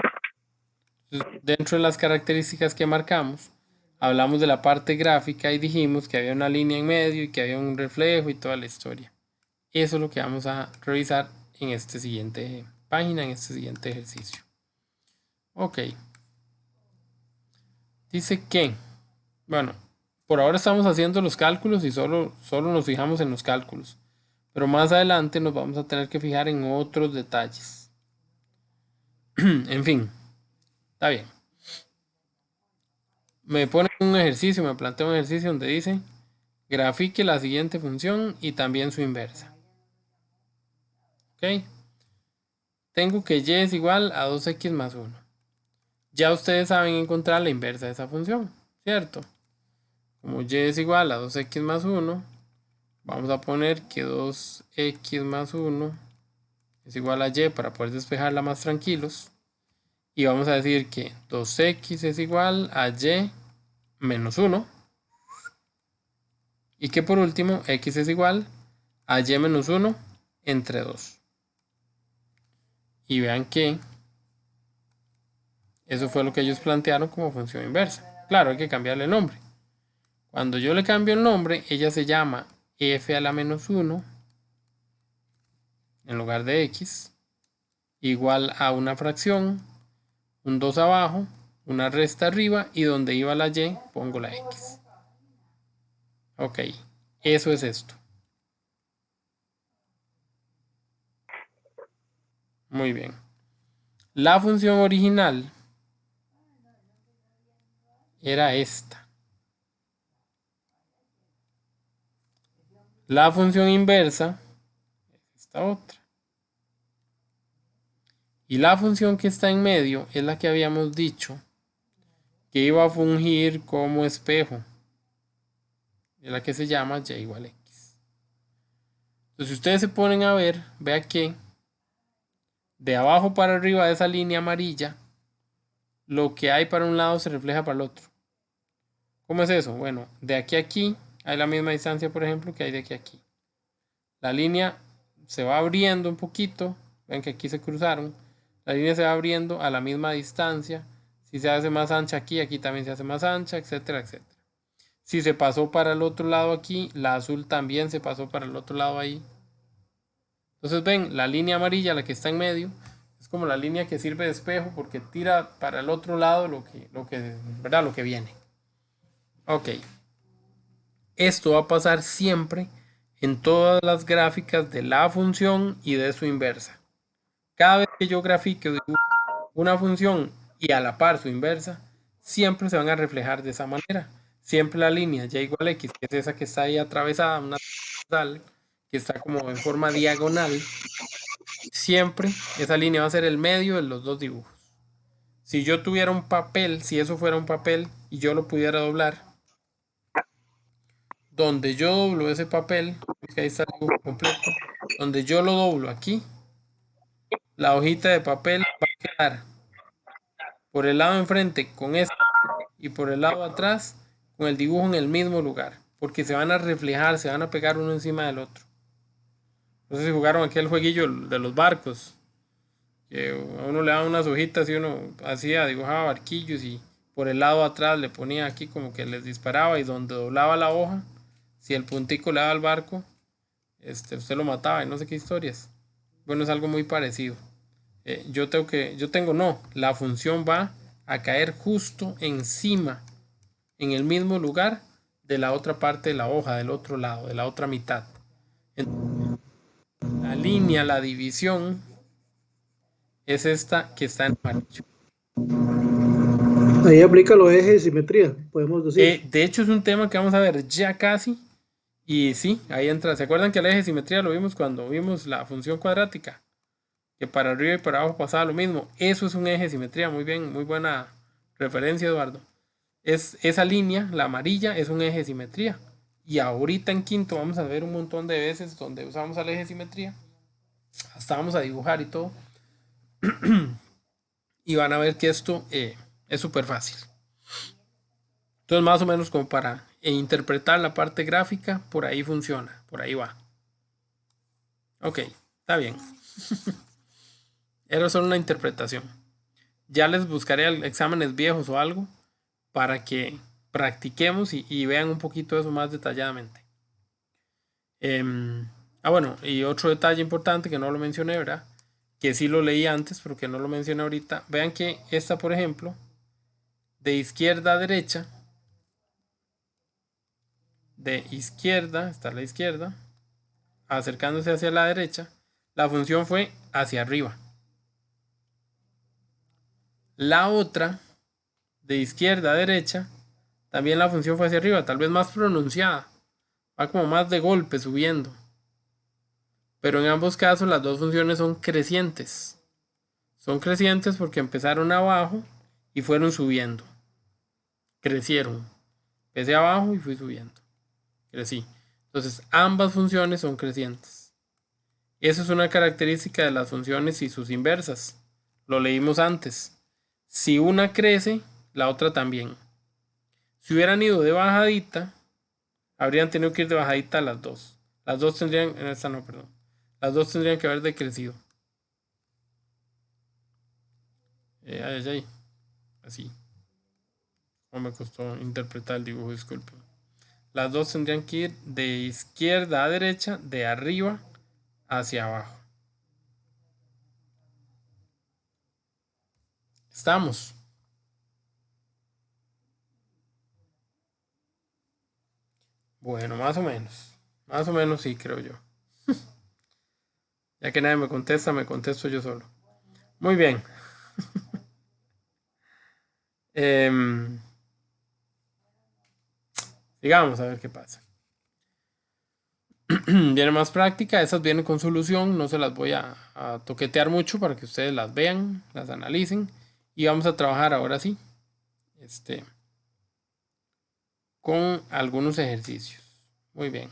[SPEAKER 1] Entonces, dentro de las características que marcamos, hablamos de la parte gráfica y dijimos que había una línea en medio y que había un reflejo y toda la historia. Eso es lo que vamos a revisar en esta siguiente página, en este siguiente ejercicio. Ok. Dice que, bueno, por ahora estamos haciendo los cálculos y solo nos fijamos en los cálculos. Pero más adelante nos vamos a tener que fijar en otros detalles. En fin, está bien. Me pone un ejercicio, me plantea un ejercicio donde dice grafique la siguiente función y también su inversa. Ok. Tengo que y es igual a 2x más 1. Ya ustedes saben encontrar la inversa de esa función, ¿cierto? Como y es igual a 2x más 1, vamos a poner que 2x más 1 es igual a y para poder despejarla más tranquilos. Y vamos a decir que 2x es igual a y menos 1. Y que por último x es igual a y menos 1 entre 2. Y vean que eso fue lo que ellos plantearon como función inversa. Claro, hay que cambiarle el nombre. Cuando yo le cambio el nombre, ella se llama f a la menos 1 en lugar de x igual a una fracción, un 2 abajo una resta arriba y donde iba la Y pongo la X. Ok, eso es esto. Muy bien. La función original era esta. La función inversa es esta otra. Y la función que está en medio es la que habíamos dicho que iba a fungir como espejo. Es la que se llama y igual x. Entonces, si ustedes se ponen a ver, vean que de abajo para arriba de esa línea amarilla, lo que hay para un lado se refleja para el otro. ¿Cómo es eso? Bueno, de aquí a aquí hay la misma distancia, por ejemplo, que hay de aquí a aquí. La línea se va abriendo un poquito. Ven que aquí se cruzaron. La línea se va abriendo a la misma distancia. Si se hace más ancha aquí, aquí también se hace más ancha, etcétera, etcétera. Si se pasó para el otro lado aquí, la azul también se pasó para el otro lado ahí. Entonces ven, la línea amarilla, la que está en medio, es como la línea que sirve de espejo porque tira para el otro lado lo que viene. Ok. Esto va a pasar siempre en todas las gráficas de la función y de su inversa. Cada vez que yo grafique una función y a la par su inversa, siempre se van a reflejar de esa manera. Siempre la línea y igual x, que es esa que está ahí atravesada, una transversal, que está como en forma diagonal, siempre esa línea va a ser el medio de los dos dibujos. Si yo tuviera un papel, si eso fuera un papel y yo lo pudiera doblar, donde yo doblo ese papel, que ahí está el dibujo completo, donde yo lo doblo aquí, la hojita de papel va a quedar por el lado enfrente con este y por el lado atrás con el dibujo en el mismo lugar, porque se van a reflejar, se van a pegar uno encima del otro. No sé si jugaron aquel jueguillo de los barcos, que a uno le daban unas hojitas y uno dibujaba barquillos y por el lado atrás le ponía aquí como que les disparaba y donde doblaba la hoja, si el puntico le daba al barco, usted lo mataba y no sé qué historias. Bueno, es algo muy parecido. La función va a caer justo encima, en el mismo lugar de la otra parte de la hoja, del otro lado, de la otra mitad. Entonces, la línea, la división, es esta que está en amarillo.
[SPEAKER 5] Ahí aplica los ejes de simetría, podemos decir.
[SPEAKER 1] De hecho, es un tema que vamos a ver ya casi. Y sí, ahí entra. ¿Se acuerdan que el eje de simetría lo vimos cuando vimos la función cuadrática? Que para arriba y para abajo pasaba lo mismo. Eso es un eje de simetría. Muy bien, muy buena referencia, Eduardo. Esa línea, la amarilla, es un eje de simetría. Y ahorita en quinto vamos a ver un montón de veces donde usamos el eje de simetría. Hasta vamos a dibujar y todo. Y van a ver que esto es súper fácil. Entonces, más o menos como para interpretar la parte gráfica, por ahí funciona, por ahí va. Ok, está bien. Era solo una interpretación. Ya les buscaré exámenes viejos o algo para que practiquemos y vean un poquito eso más detalladamente. Bueno, y otro detalle importante que no lo mencioné, ¿verdad? Que sí lo leí antes, pero que no lo mencioné ahorita. Vean que esta, por ejemplo, de izquierda a derecha, está a la izquierda, acercándose hacia la derecha, la función fue hacia arriba. La otra, de izquierda a derecha, también la función fue hacia arriba, tal vez más pronunciada, va como más de golpe subiendo. Pero en ambos casos las dos funciones son crecientes. Son crecientes porque empezaron abajo y fueron subiendo. Crecieron. Empecé abajo y fui subiendo. Crecí. Entonces ambas funciones son crecientes. Eso es una característica de las funciones y sus inversas. Lo leímos antes. Si una crece, la otra también. Si hubieran ido de bajadita, habrían tenido que ir de bajadita las dos. Las dos tendrían, las dos tendrían que haber decrecido. Así. Me costó interpretar el dibujo, disculpen. Las dos tendrían que ir de izquierda a derecha, de arriba hacia abajo. Estamos. Bueno, más o menos. Más o menos sí, creo yo. Ya que nadie me contesta, me contesto yo solo. Muy bien. Sigamos a ver qué pasa. Viene más práctica, esas vienen con solución, no se las voy a toquetear mucho para que ustedes las vean, las analicen y vamos a trabajar ahora sí con algunos ejercicios. Muy bien.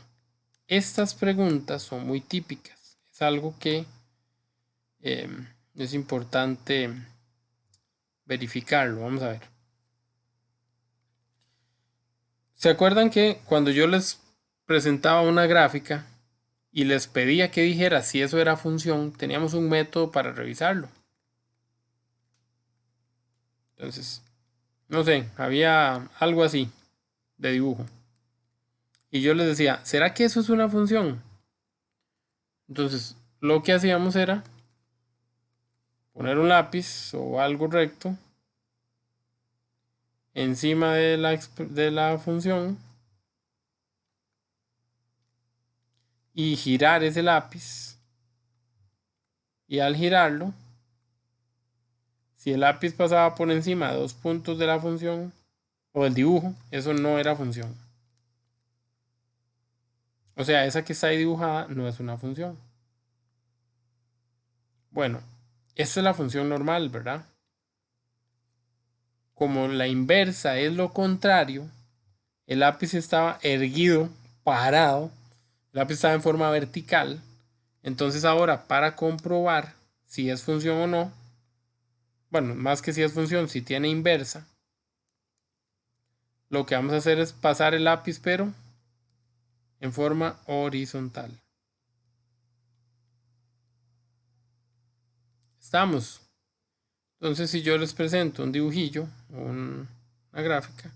[SPEAKER 1] Estas preguntas son muy típicas, es algo que es importante verificarlo. Vamos a ver. ¿Se acuerdan que cuando yo les presentaba una gráfica y les pedía que dijera si eso era función, teníamos un método para revisarlo? Entonces, no sé, había algo así de dibujo. Y yo les decía, ¿será que eso es una función? Entonces, lo que hacíamos era poner un lápiz o algo recto encima de la función y girar ese lápiz. Y al girarlo, si el lápiz pasaba por encima de 2 puntos de la función o del dibujo, eso no era función. O sea, esa que está ahí dibujada no es una función. Bueno, esta es la función normal, ¿verdad? Como la inversa es lo contrario, el lápiz estaba erguido, parado, el lápiz estaba en forma vertical. Entonces ahora, para comprobar si es función o no, bueno, más que si es función, si tiene inversa, lo que vamos a hacer es pasar el lápiz, pero en forma horizontal. ¿Estamos? Entonces, si yo les presento un dibujillo, una gráfica,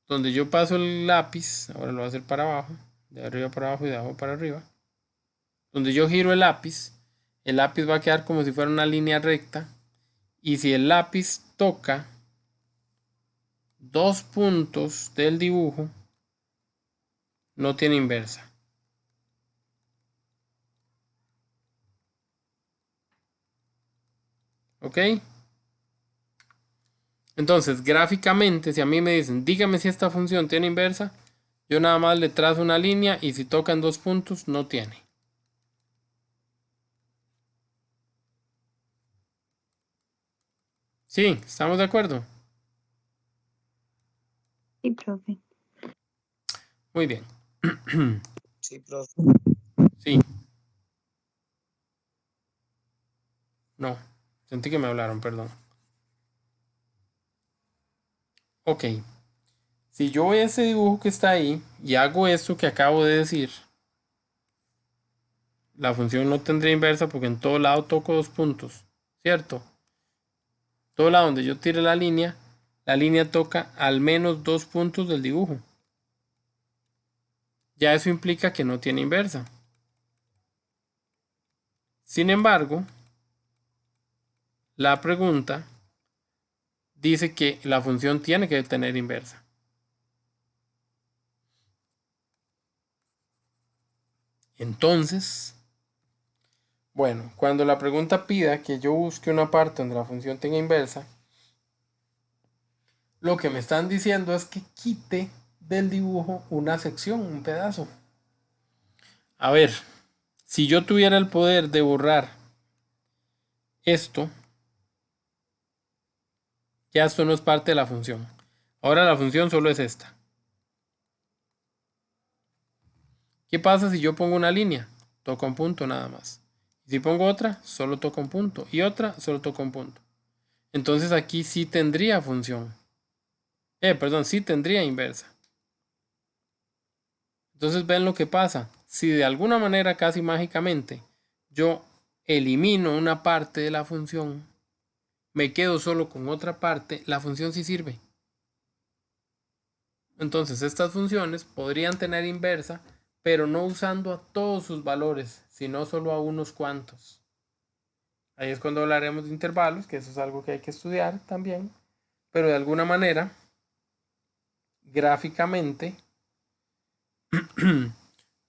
[SPEAKER 1] donde yo paso el lápiz, ahora lo voy a hacer para abajo, de arriba para abajo y de abajo para arriba, donde yo giro el lápiz va a quedar como si fuera una línea recta, y si el lápiz toca 2 puntos del dibujo, no tiene inversa. ¿Ok? Entonces, gráficamente, si a mí me dicen, dígame si esta función tiene inversa, yo nada más le trazo una línea y si tocan 2 puntos, no tiene. Sí, ¿estamos de acuerdo?
[SPEAKER 8] Sí, profe.
[SPEAKER 1] Muy bien.
[SPEAKER 13] Sí, profe.
[SPEAKER 1] Sí. No, sentí que me hablaron, perdón. Ok. Si yo voy a ese dibujo que está ahí y hago esto que acabo de decir, la función no tendría inversa porque en todo lado toco 2 puntos, ¿cierto? Todo lado donde yo tire la línea toca al menos 2 puntos del dibujo. Ya eso implica que no tiene inversa. Sin embargo, la pregunta dice que la función tiene que tener inversa. Entonces, bueno, cuando la pregunta pida que yo busque una parte donde la función tenga inversa, lo que me están diciendo es que quite del dibujo una sección, un pedazo. A ver, si yo tuviera el poder de borrar esto, ya esto no es parte de la función. Ahora la función solo es esta. ¿Qué pasa si yo pongo una línea? Toca un punto nada más. Si pongo otra, solo toca un punto. Y otra, solo toca un punto. Entonces aquí sí tendría función. Perdón, sí tendría inversa. Entonces ven lo que pasa. Si de alguna manera casi mágicamente yo elimino una parte de la función, me quedo solo con otra parte, la función sí sirve. Entonces estas funciones podrían tener inversa, pero no usando a todos sus valores, sino solo a unos cuantos. Ahí es cuando hablaremos de intervalos, que eso es algo que hay que estudiar también, pero de alguna manera gráficamente,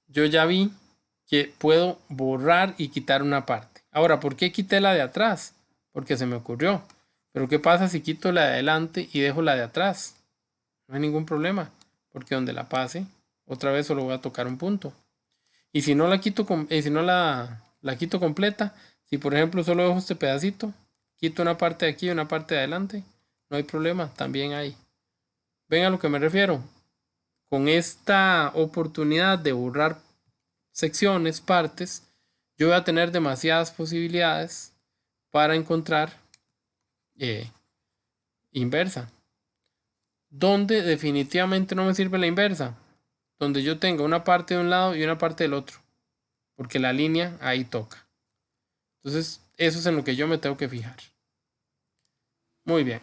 [SPEAKER 1] yo ya vi que puedo borrar y quitar una parte. Ahora, ¿por qué quité la de atrás? Porque se me ocurrió. Pero ¿qué pasa si quito la de adelante y dejo la de atrás? No hay ningún problema, porque donde la pase, otra vez solo voy a tocar un punto. Y si no la quito, si no la quito completa, si por ejemplo solo dejo este pedacito, quito una parte de aquí y una parte de adelante, no hay problema, también hay. ¿Ven a lo que me refiero? Con esta oportunidad de borrar secciones, partes, yo voy a tener demasiadas posibilidades para encontrar inversa. Donde definitivamente no me sirve la inversa, donde yo tenga una parte de un lado y una parte del otro, porque la línea ahí toca. Entonces, eso es en lo que yo me tengo que fijar. Muy bien.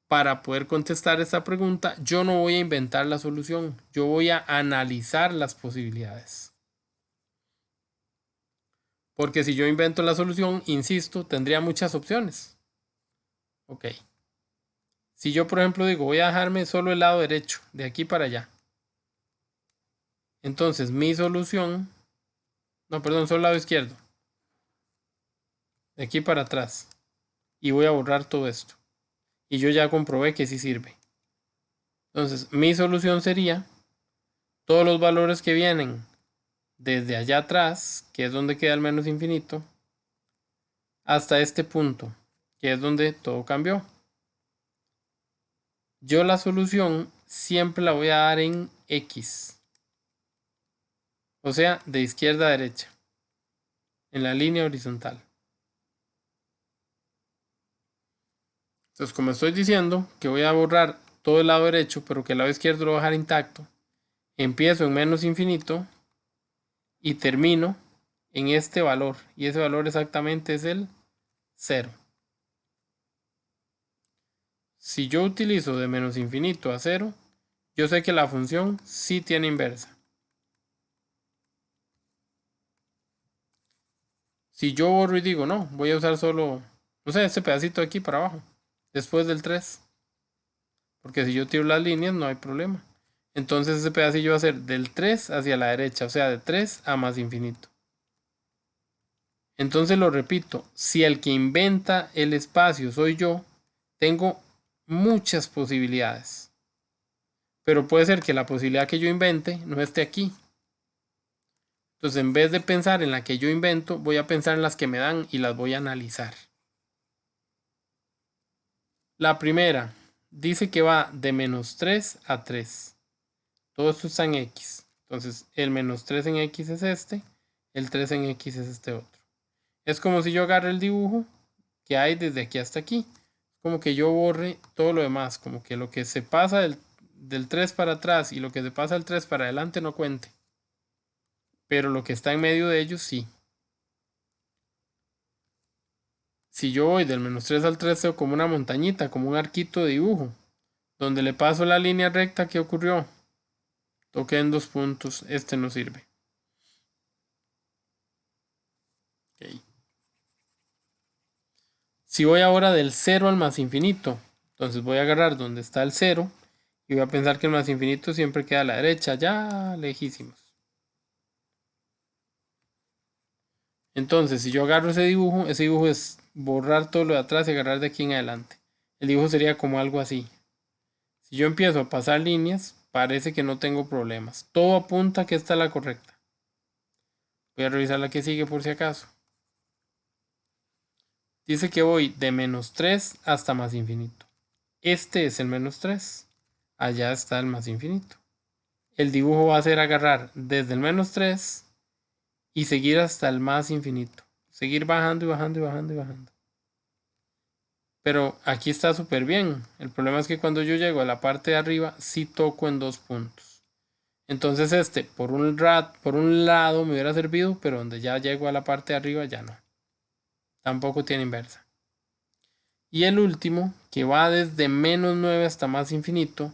[SPEAKER 1] Para poder contestar esta pregunta, yo no voy a inventar la solución, yo voy a analizar las posibilidades. Porque si yo invento la solución, insisto, tendría muchas opciones. Ok. Si yo, por ejemplo, digo, voy a dejarme solo el lado derecho, de aquí para allá. Entonces, mi solución... No, perdón, solo el lado izquierdo. De aquí para atrás. Y voy a borrar todo esto. Y yo ya comprobé que sí sirve. Entonces, mi solución sería todos los valores que vienen desde allá atrás, que es donde queda el menos infinito, hasta este punto, que es donde todo cambió. Yo la solución siempre la voy a dar en X. O sea, de izquierda a derecha. En la línea horizontal. Entonces, como estoy diciendo que voy a borrar todo el lado derecho, pero que el lado izquierdo lo voy a dejar intacto, empiezo en menos infinito y termino en este valor. Y ese valor exactamente es el 0. Si yo utilizo de menos infinito a 0, yo sé que la función sí tiene inversa. Si yo borro y digo, no, voy a usar solo, no sé, este pedacito de aquí para abajo, después del 3. Porque si yo tiro las líneas, no hay problema. Entonces ese pedacillo va a ser del 3 hacia la derecha, o sea, de 3 a más infinito. Entonces lo repito, si el que inventa el espacio soy yo, tengo muchas posibilidades. Pero puede ser que la posibilidad que yo invente no esté aquí. Entonces, en vez de pensar en la que yo invento, voy a pensar en las que me dan y las voy a analizar. La primera dice que va de menos 3 a 3. Todo esto está en X. Entonces, el menos 3 en X es este, el 3 en X es este otro. Es como si yo agarre el dibujo que hay desde aquí hasta aquí. Como que yo borre todo lo demás, como que lo que se pasa del 3 para atrás y lo que se pasa del 3 para adelante no cuente. Pero lo que está en medio de ellos sí. Si yo voy del menos 3 al 3, tengo como una montañita, como un arquito de dibujo. Donde le paso la línea recta, ¿qué ocurrió? Toqué en 2 puntos, este no sirve. Okay. Si voy ahora del 0 al más infinito, entonces voy a agarrar donde está el 0 y voy a pensar que el más infinito siempre queda a la derecha, ya lejísimos. Entonces, si yo agarro ese dibujo es borrar todo lo de atrás y agarrar de aquí en adelante. El dibujo sería como algo así. Si yo empiezo a pasar líneas, parece que no tengo problemas. Todo apunta a que esta es la correcta. Voy a revisar la que sigue por si acaso. Dice que voy de menos 3 hasta más infinito. Este es el menos 3. Allá está el más infinito. El dibujo va a ser agarrar desde el menos 3 y seguir hasta el más infinito. Seguir bajando y bajando y bajando y bajando. Pero aquí está súper bien. El problema es que cuando yo llego a la parte de arriba, sí toco en 2 puntos. Entonces este, por un lado me hubiera servido, pero donde ya llego a la parte de arriba ya no. Tampoco tiene inversa. Y el último, que va desde menos 9 hasta más infinito,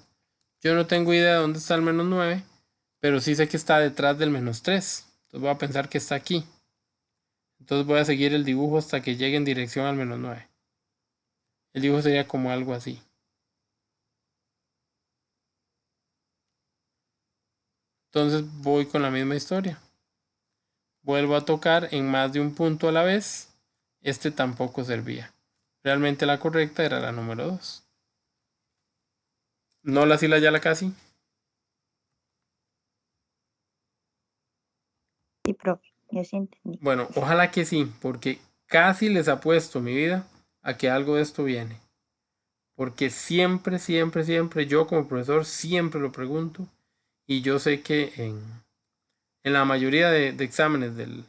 [SPEAKER 1] yo no tengo idea de dónde está el menos 9, pero sí sé que está detrás del menos 3. Entonces voy a pensar que está aquí. Entonces voy a seguir el dibujo hasta que llegue en dirección al menos 9. El dibujo sería como algo así. Entonces voy con la misma historia. Vuelvo a tocar en más de un punto a la vez. Este tampoco servía. Realmente la correcta era la número 2. ¿No la sí la ya la casi?
[SPEAKER 8] Sí, profe, yo sí entendí.
[SPEAKER 1] Bueno, ojalá que sí, porque casi les apuesto mi vida a que algo de esto viene. Porque siempre, siempre, siempre, yo como profesor siempre lo pregunto. Y yo sé que en la mayoría de exámenes del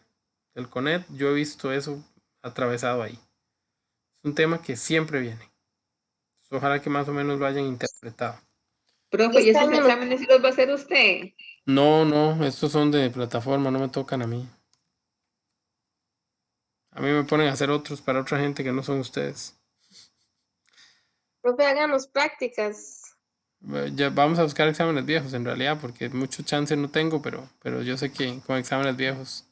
[SPEAKER 1] CONET, yo he visto eso atravesado ahí. Es un tema que siempre viene. Ojalá que más o menos lo hayan interpretado.
[SPEAKER 9] Profe, ¿y esos exámenes sí los va a hacer usted?
[SPEAKER 1] No, estos son de plataforma, no me tocan a mí. A mí me ponen a hacer otros para otra gente que no son ustedes.
[SPEAKER 3] Profe, háganos prácticas.
[SPEAKER 1] Ya vamos a buscar exámenes viejos en realidad, porque mucho chance no tengo, pero yo sé que con exámenes viejos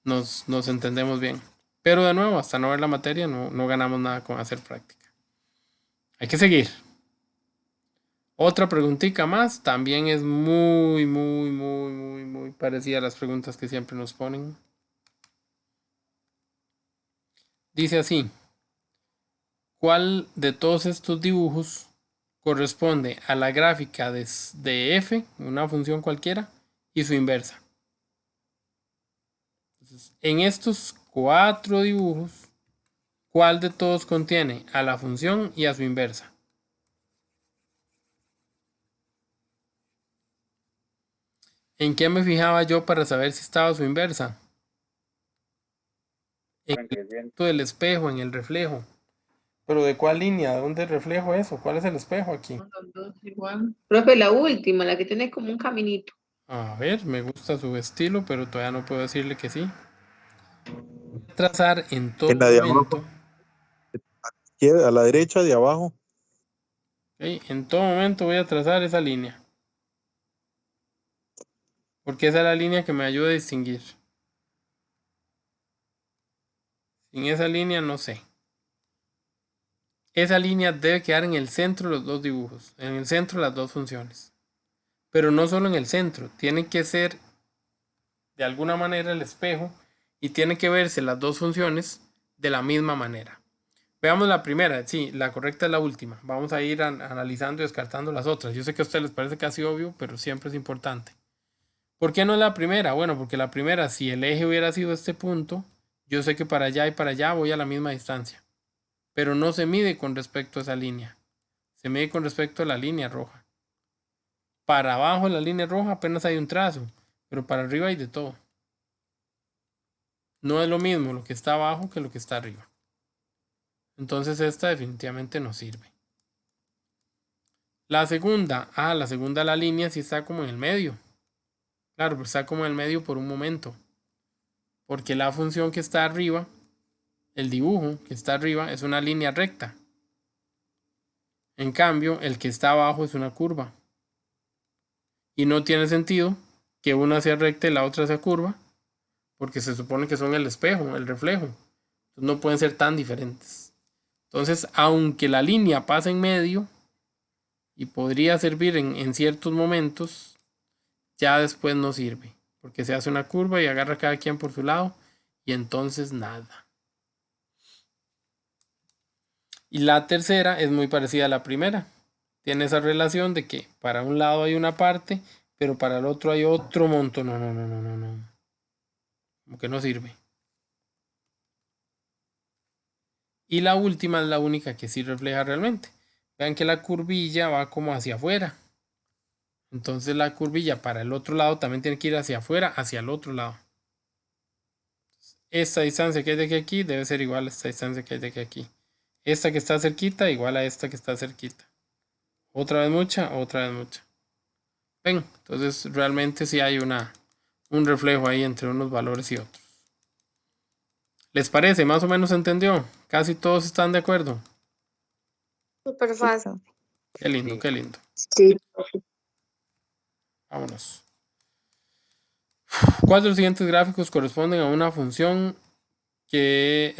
[SPEAKER 1] nos entendemos bien. Pero de nuevo, hasta no ver la materia, no ganamos nada con hacer práctica. Hay que seguir. Otra preguntita más, también es muy parecida a las preguntas que siempre nos ponen. Dice así: ¿cuál de todos estos dibujos corresponde a la gráfica de f, una función cualquiera, y su inversa? Entonces, en estos 4 dibujos, ¿cuál de todos contiene a la función y a su inversa? ¿En qué me fijaba yo para saber si estaba a su inversa? En el punto del espejo, en el reflejo. ¿Pero de cuál línea? ¿De dónde reflejo eso? ¿Cuál es el espejo aquí?
[SPEAKER 9] Los dos igual. Profe, la última, la que tiene como un caminito.
[SPEAKER 1] A ver, me gusta su estilo, pero todavía no puedo decirle que sí. Trazar en todo
[SPEAKER 6] En la de abajo.
[SPEAKER 1] momento.
[SPEAKER 6] A la derecha de abajo.
[SPEAKER 1] ¿Ok? En todo momento voy a trazar esa línea. Porque esa es la línea que me ayuda a distinguir. Sin esa línea no sé. Esa línea debe quedar en el centro de los dos dibujos. En el centro de las dos funciones. Pero no solo en el centro. Tiene que ser de alguna manera el espejo. Y tiene que verse las dos funciones de la misma manera. Veamos la primera, sí, la correcta es la última. Vamos a ir analizando y descartando las otras. Yo sé que a ustedes les parece casi obvio, pero siempre es importante. ¿Por qué no es la primera? Bueno, porque la primera, si el eje hubiera sido este punto, yo sé que para allá y para allá voy a la misma distancia. Pero no se mide con respecto a esa línea. Se mide con respecto a la línea roja. Para abajo de la línea roja apenas hay un trazo, pero para arriba hay de todo. No es lo mismo lo que está abajo que lo que está arriba. Entonces esta definitivamente no sirve. La segunda, la línea sí está como en el medio. Claro, pero está como en el medio por un momento. Porque la función que está arriba, el dibujo que está arriba, es una línea recta. En cambio, el que está abajo es una curva. Y no tiene sentido que una sea recta y la otra sea curva, porque se supone que son el espejo, el reflejo. Entonces no pueden ser tan diferentes. Entonces, aunque la línea pasa en medio y podría servir en ciertos momentos, ya después no sirve, porque se hace una curva y agarra cada quien por su lado y entonces nada. Y la tercera es muy parecida a la primera. Tiene esa relación de que para un lado hay una parte, pero para el otro hay otro montón. No. Como que no sirve. Y la última es la única que sí refleja realmente. Vean que la curvilla va como hacia afuera. Entonces la curvilla para el otro lado también tiene que ir hacia afuera, hacia el otro lado. Esta distancia que hay de aquí a aquí debe ser igual a esta distancia que hay de aquí a aquí. Esta que está cerquita igual a esta que está cerquita. Otra vez mucha. Ven, entonces realmente sí hay un reflejo ahí entre unos valores y otros. ¿Les parece? ¿Más o menos se entendió? ¿Casi todos están de acuerdo?
[SPEAKER 3] Súper fácil.
[SPEAKER 1] Qué lindo, qué lindo.
[SPEAKER 2] Sí.
[SPEAKER 1] Vámonos. ¿Cuál de los siguientes gráficos corresponden a una función ¿cuál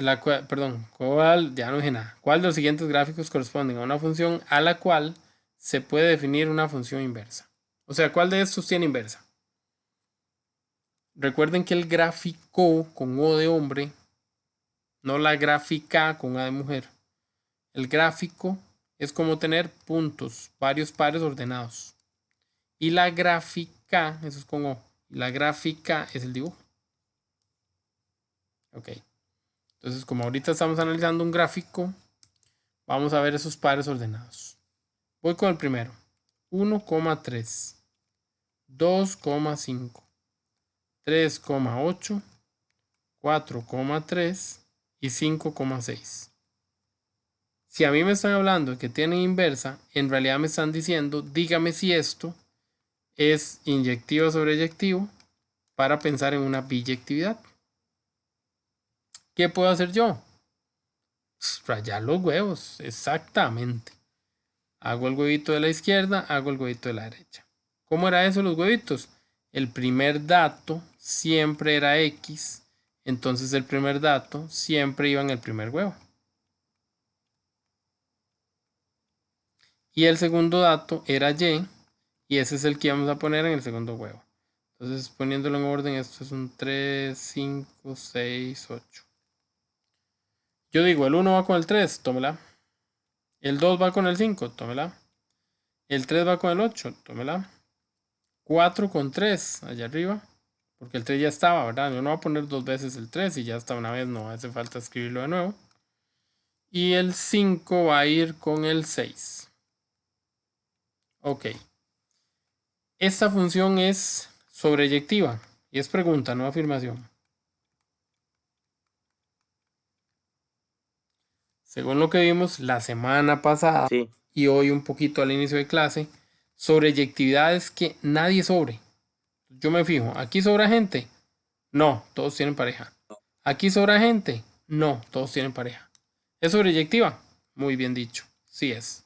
[SPEAKER 1] de los siguientes gráficos corresponden a una función a la cual se puede definir una función inversa? O sea, ¿cuál de estos tiene inversa? Recuerden que el gráfico con O de hombre, no la gráfica con A de mujer. El gráfico es como tener puntos, varios pares ordenados. Y la gráfica, eso es con O. La gráfica es el dibujo. Ok. Entonces, como ahorita estamos analizando un gráfico, vamos a ver esos pares ordenados. Voy con el primero. 1,3, 2,5, 3,8, 4,3 y 5,6. Si a mí me están hablando de que tienen inversa, en realidad me están diciendo, dígame si esto es inyectivo o sobreyectivo para pensar en una biyectividad. ¿Qué puedo hacer yo? Rayar los huevos, exactamente. Hago el huevito de la izquierda, hago el huevito de la derecha. ¿Cómo era eso los huevitos? El primer dato siempre era X, entonces el primer dato siempre iba en el primer huevo. Y el segundo dato era Y, y ese es el que íbamos a poner en el segundo huevo. Entonces, poniéndolo en orden, esto es un 3, 5, 6, 8. Yo digo, el 1 va con el 3, tómela. El 2 va con el 5, tómela. El 3 va con el 8, tómela. 4 con 3, allá arriba. Porque el 3 ya estaba, ¿verdad? Yo no voy a poner dos veces el 3 y ya está una vez, no hace falta escribirlo de nuevo. Y el 5 va a ir con el 6. Ok. Esta función es sobreyectiva y es pregunta, no afirmación. Según lo que vimos la semana pasada y hoy un poquito al inicio de clase, sobreyectividad es que nadie sobre. Yo me fijo, ¿aquí sobra gente? No, todos tienen pareja. ¿Aquí sobra gente? No, todos tienen pareja. ¿Es sobreyectiva? Muy bien dicho, sí es.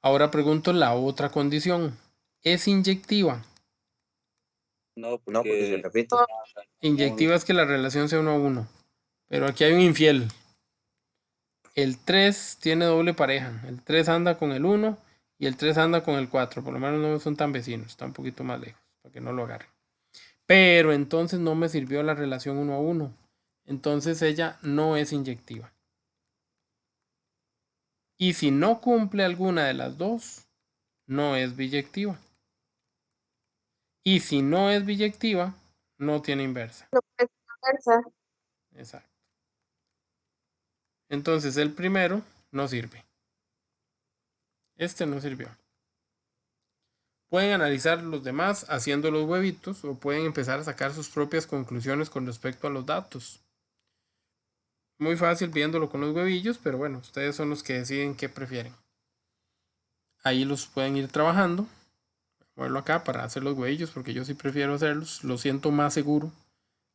[SPEAKER 1] Ahora pregunto la otra condición. ¿Es inyectiva?
[SPEAKER 10] No, porque se repite.
[SPEAKER 1] Inyectiva es que la relación sea 1 a 1. Pero aquí hay un infiel. El 3 tiene doble pareja. El 3 anda con el 1 y el 3 anda con el 4. Por lo menos no son tan vecinos, están un poquito más lejos, para que no lo agarren. Pero entonces no me sirvió la relación 1 a 1. Entonces ella no es inyectiva. Y si no cumple alguna de las dos, no es biyectiva. Y si no es biyectiva, no tiene inversa. Exacto. Entonces el primero no sirve. Este no sirvió. Pueden analizar los demás haciendo los huevitos o pueden empezar a sacar sus propias conclusiones con respecto a los datos. Muy fácil viéndolo con los huevillos, pero bueno, ustedes son los que deciden qué prefieren. Ahí los pueden ir trabajando. Voy a ponerlo acá para hacer los huevillos porque yo sí prefiero hacerlos. Lo siento más seguro.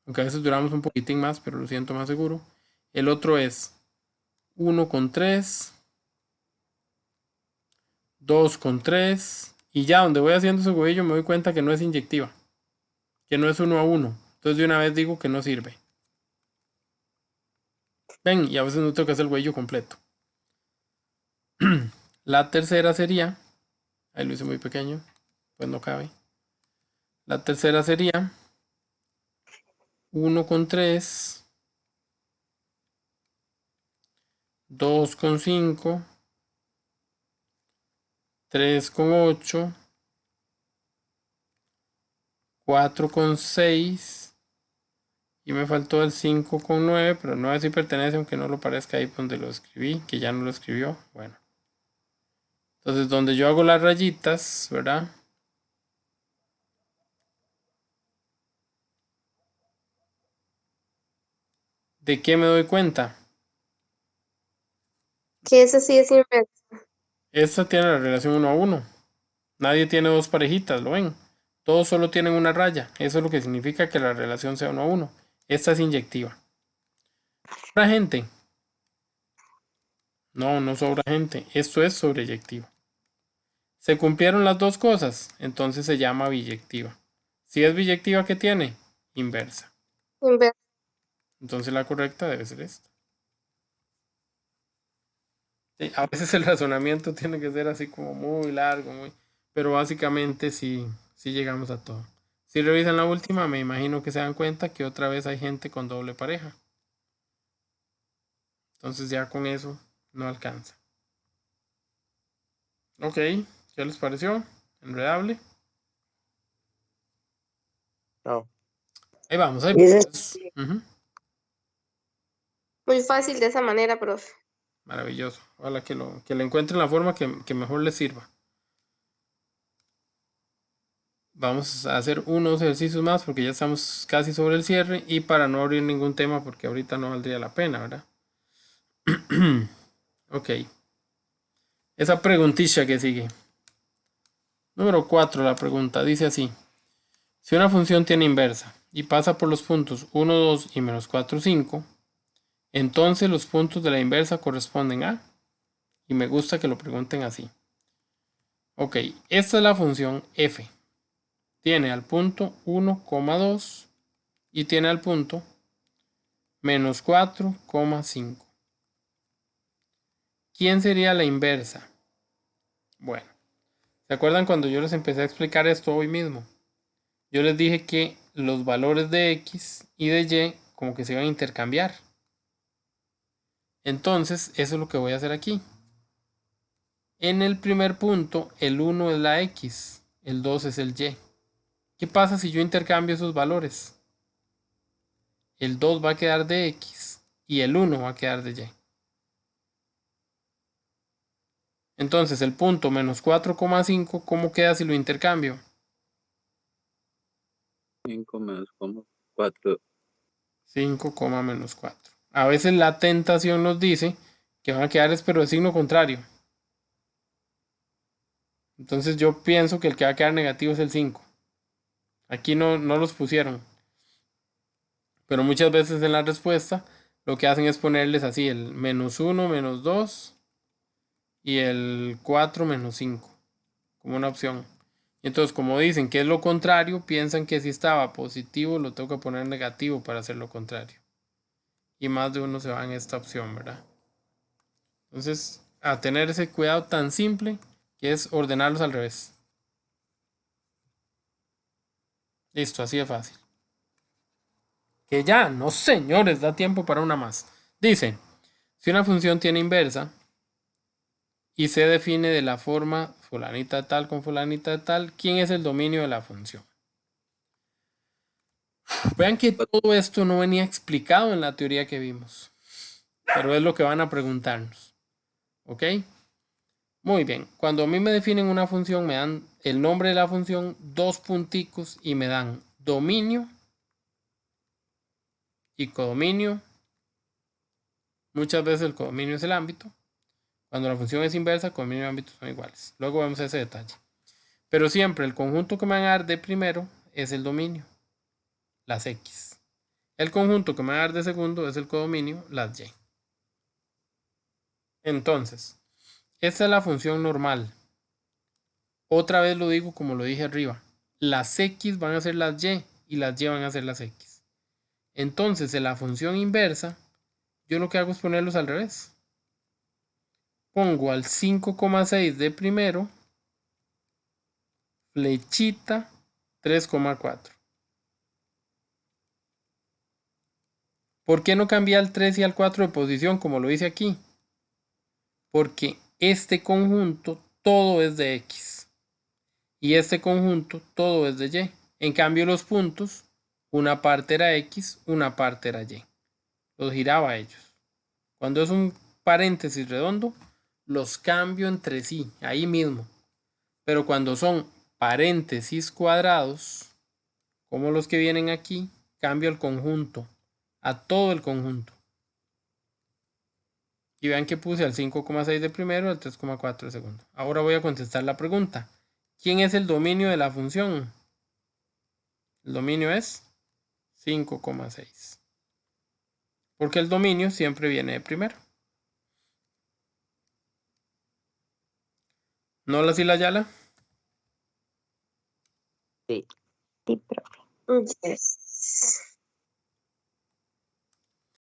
[SPEAKER 1] Aunque a veces duramos un poquitín más, pero lo siento más seguro. El otro es 1 con 3, 2 con 3. Y ya donde voy haciendo ese huevillo me doy cuenta que no es inyectiva. Que no es 1 a 1. Entonces de una vez digo que no sirve. Ven, y a veces no tengo que hacer el huevillo completo. La tercera sería, ahí lo hice muy pequeño, pues no cabe. La tercera sería 1 con 3, 2 con 5, 3 con 8, 4 con 6 y me faltó el 5 con 9, pero no así pertenece aunque no lo parezca ahí donde lo escribí, que ya no lo escribió. Bueno. Entonces donde yo hago las rayitas, ¿verdad? ¿De qué me doy cuenta?
[SPEAKER 3] Que ese sí es inversa.
[SPEAKER 1] Esta tiene la relación 1 a 1. Nadie tiene dos parejitas, ¿lo ven? Todos solo tienen una raya. Eso es lo que significa que la relación sea 1 a 1. Esta es inyectiva. ¿Sobra gente? No, no sobra gente. Esto es sobreyectivo. ¿Se cumplieron las dos cosas? Entonces se llama biyectiva. Si es biyectiva, ¿qué tiene? Inversa.
[SPEAKER 3] Inversa.
[SPEAKER 1] Entonces la correcta debe ser esta. Sí, a veces el razonamiento tiene que ser así como muy largo, pero básicamente sí Sí llegamos a todo. Si revisan la última, me imagino que se dan cuenta que otra vez hay gente con doble pareja. Entonces ya con eso no alcanza. Ok, ¿qué les pareció? ¿Enredable?
[SPEAKER 10] No.
[SPEAKER 1] Ahí vamos, ahí
[SPEAKER 2] Y ese
[SPEAKER 1] vamos. Ujú.
[SPEAKER 3] Muy fácil de esa manera, profe.
[SPEAKER 1] Maravilloso. Ojalá que le encuentren la forma que mejor les sirva. Vamos a hacer unos ejercicios más porque ya estamos casi sobre el cierre y para no abrir ningún tema porque ahorita no valdría la pena, ¿verdad? Ok. Esa preguntilla que sigue. Número 4, la pregunta dice así. Si una función tiene inversa y pasa por los puntos 1, 2 y menos 4, 5, entonces los puntos de la inversa corresponden a... Y me gusta que lo pregunten así. Ok, esta es la función f. Tiene al punto 1,2 y tiene al punto menos 4,5. ¿Quién sería la inversa? Bueno, ¿se acuerdan cuando yo les empecé a explicar esto hoy mismo? Yo les dije que los valores de x y de y como que se iban a intercambiar. Entonces, eso es lo que voy a hacer aquí. En el primer punto, el 1 es la x, el 2 es el y. ¿Qué pasa si yo intercambio esos valores? El 2 va a quedar de x y el 1 va a quedar de y. Entonces, el punto menos 4,5, ¿cómo queda si lo intercambio?
[SPEAKER 14] 5 menos 4.
[SPEAKER 1] 5, menos 4. A veces la tentación nos dice que van a quedar pero de signo contrario. Entonces yo pienso que el que va a quedar negativo es el 5. Aquí no los pusieron. Pero muchas veces en la respuesta lo que hacen es ponerles así el menos 1, menos 2 y el 4 menos 5 como una opción. Y entonces como dicen que es lo contrario, piensan que si estaba positivo lo tengo que poner negativo para hacer lo contrario. Y más de uno se va en esta opción, ¿verdad? Entonces, a tener ese cuidado tan simple que es ordenarlos al revés. Listo, así de fácil. Que ya, no señores, da tiempo para una más. Dice, si una función tiene inversa y se define de la forma fulanita de tal con fulanita de tal, ¿quién es el dominio de la función? Vean que todo esto no venía explicado en la teoría que vimos, pero es lo que van a preguntarnos. ¿Ok? Muy bien, cuando a mí me definen una función, me dan el nombre de la función, 2 punticos y me dan dominio y codominio. Muchas veces el codominio es el ámbito. Cuando la función es inversa, codominio y ámbito son iguales. Luego vemos ese detalle. Pero siempre el conjunto que me van a dar de primero es el dominio, las x. El conjunto que me van a dar de segundo es el codominio, las y. Entonces, esta es la función normal. Otra vez lo digo como lo dije arriba. Las x van a ser las y las y van a ser las x. Entonces, en la función inversa, yo lo que hago es ponerlos al revés. Pongo al 5,6 de primero, flechita 3,4. ¿Por qué no cambié al 3 y al 4 de posición como lo hice aquí? Porque este conjunto todo es de x y este conjunto todo es de y. En cambio los puntos, una parte era x, una parte era y. Los giraba a ellos. Cuando es un paréntesis redondo, los cambio entre sí, ahí mismo. Pero cuando son paréntesis cuadrados, como los que vienen aquí, cambio el conjunto, a todo el conjunto. Y vean que puse al 5,6 de primero, al 3,4 de segundo. Ahora voy a contestar la pregunta. ¿Quién es el dominio de la función? El dominio es 5,6. Porque el dominio siempre viene de primero. ¿No la Sila Yala?
[SPEAKER 10] Sí.
[SPEAKER 8] Sí, profe.
[SPEAKER 3] Yes.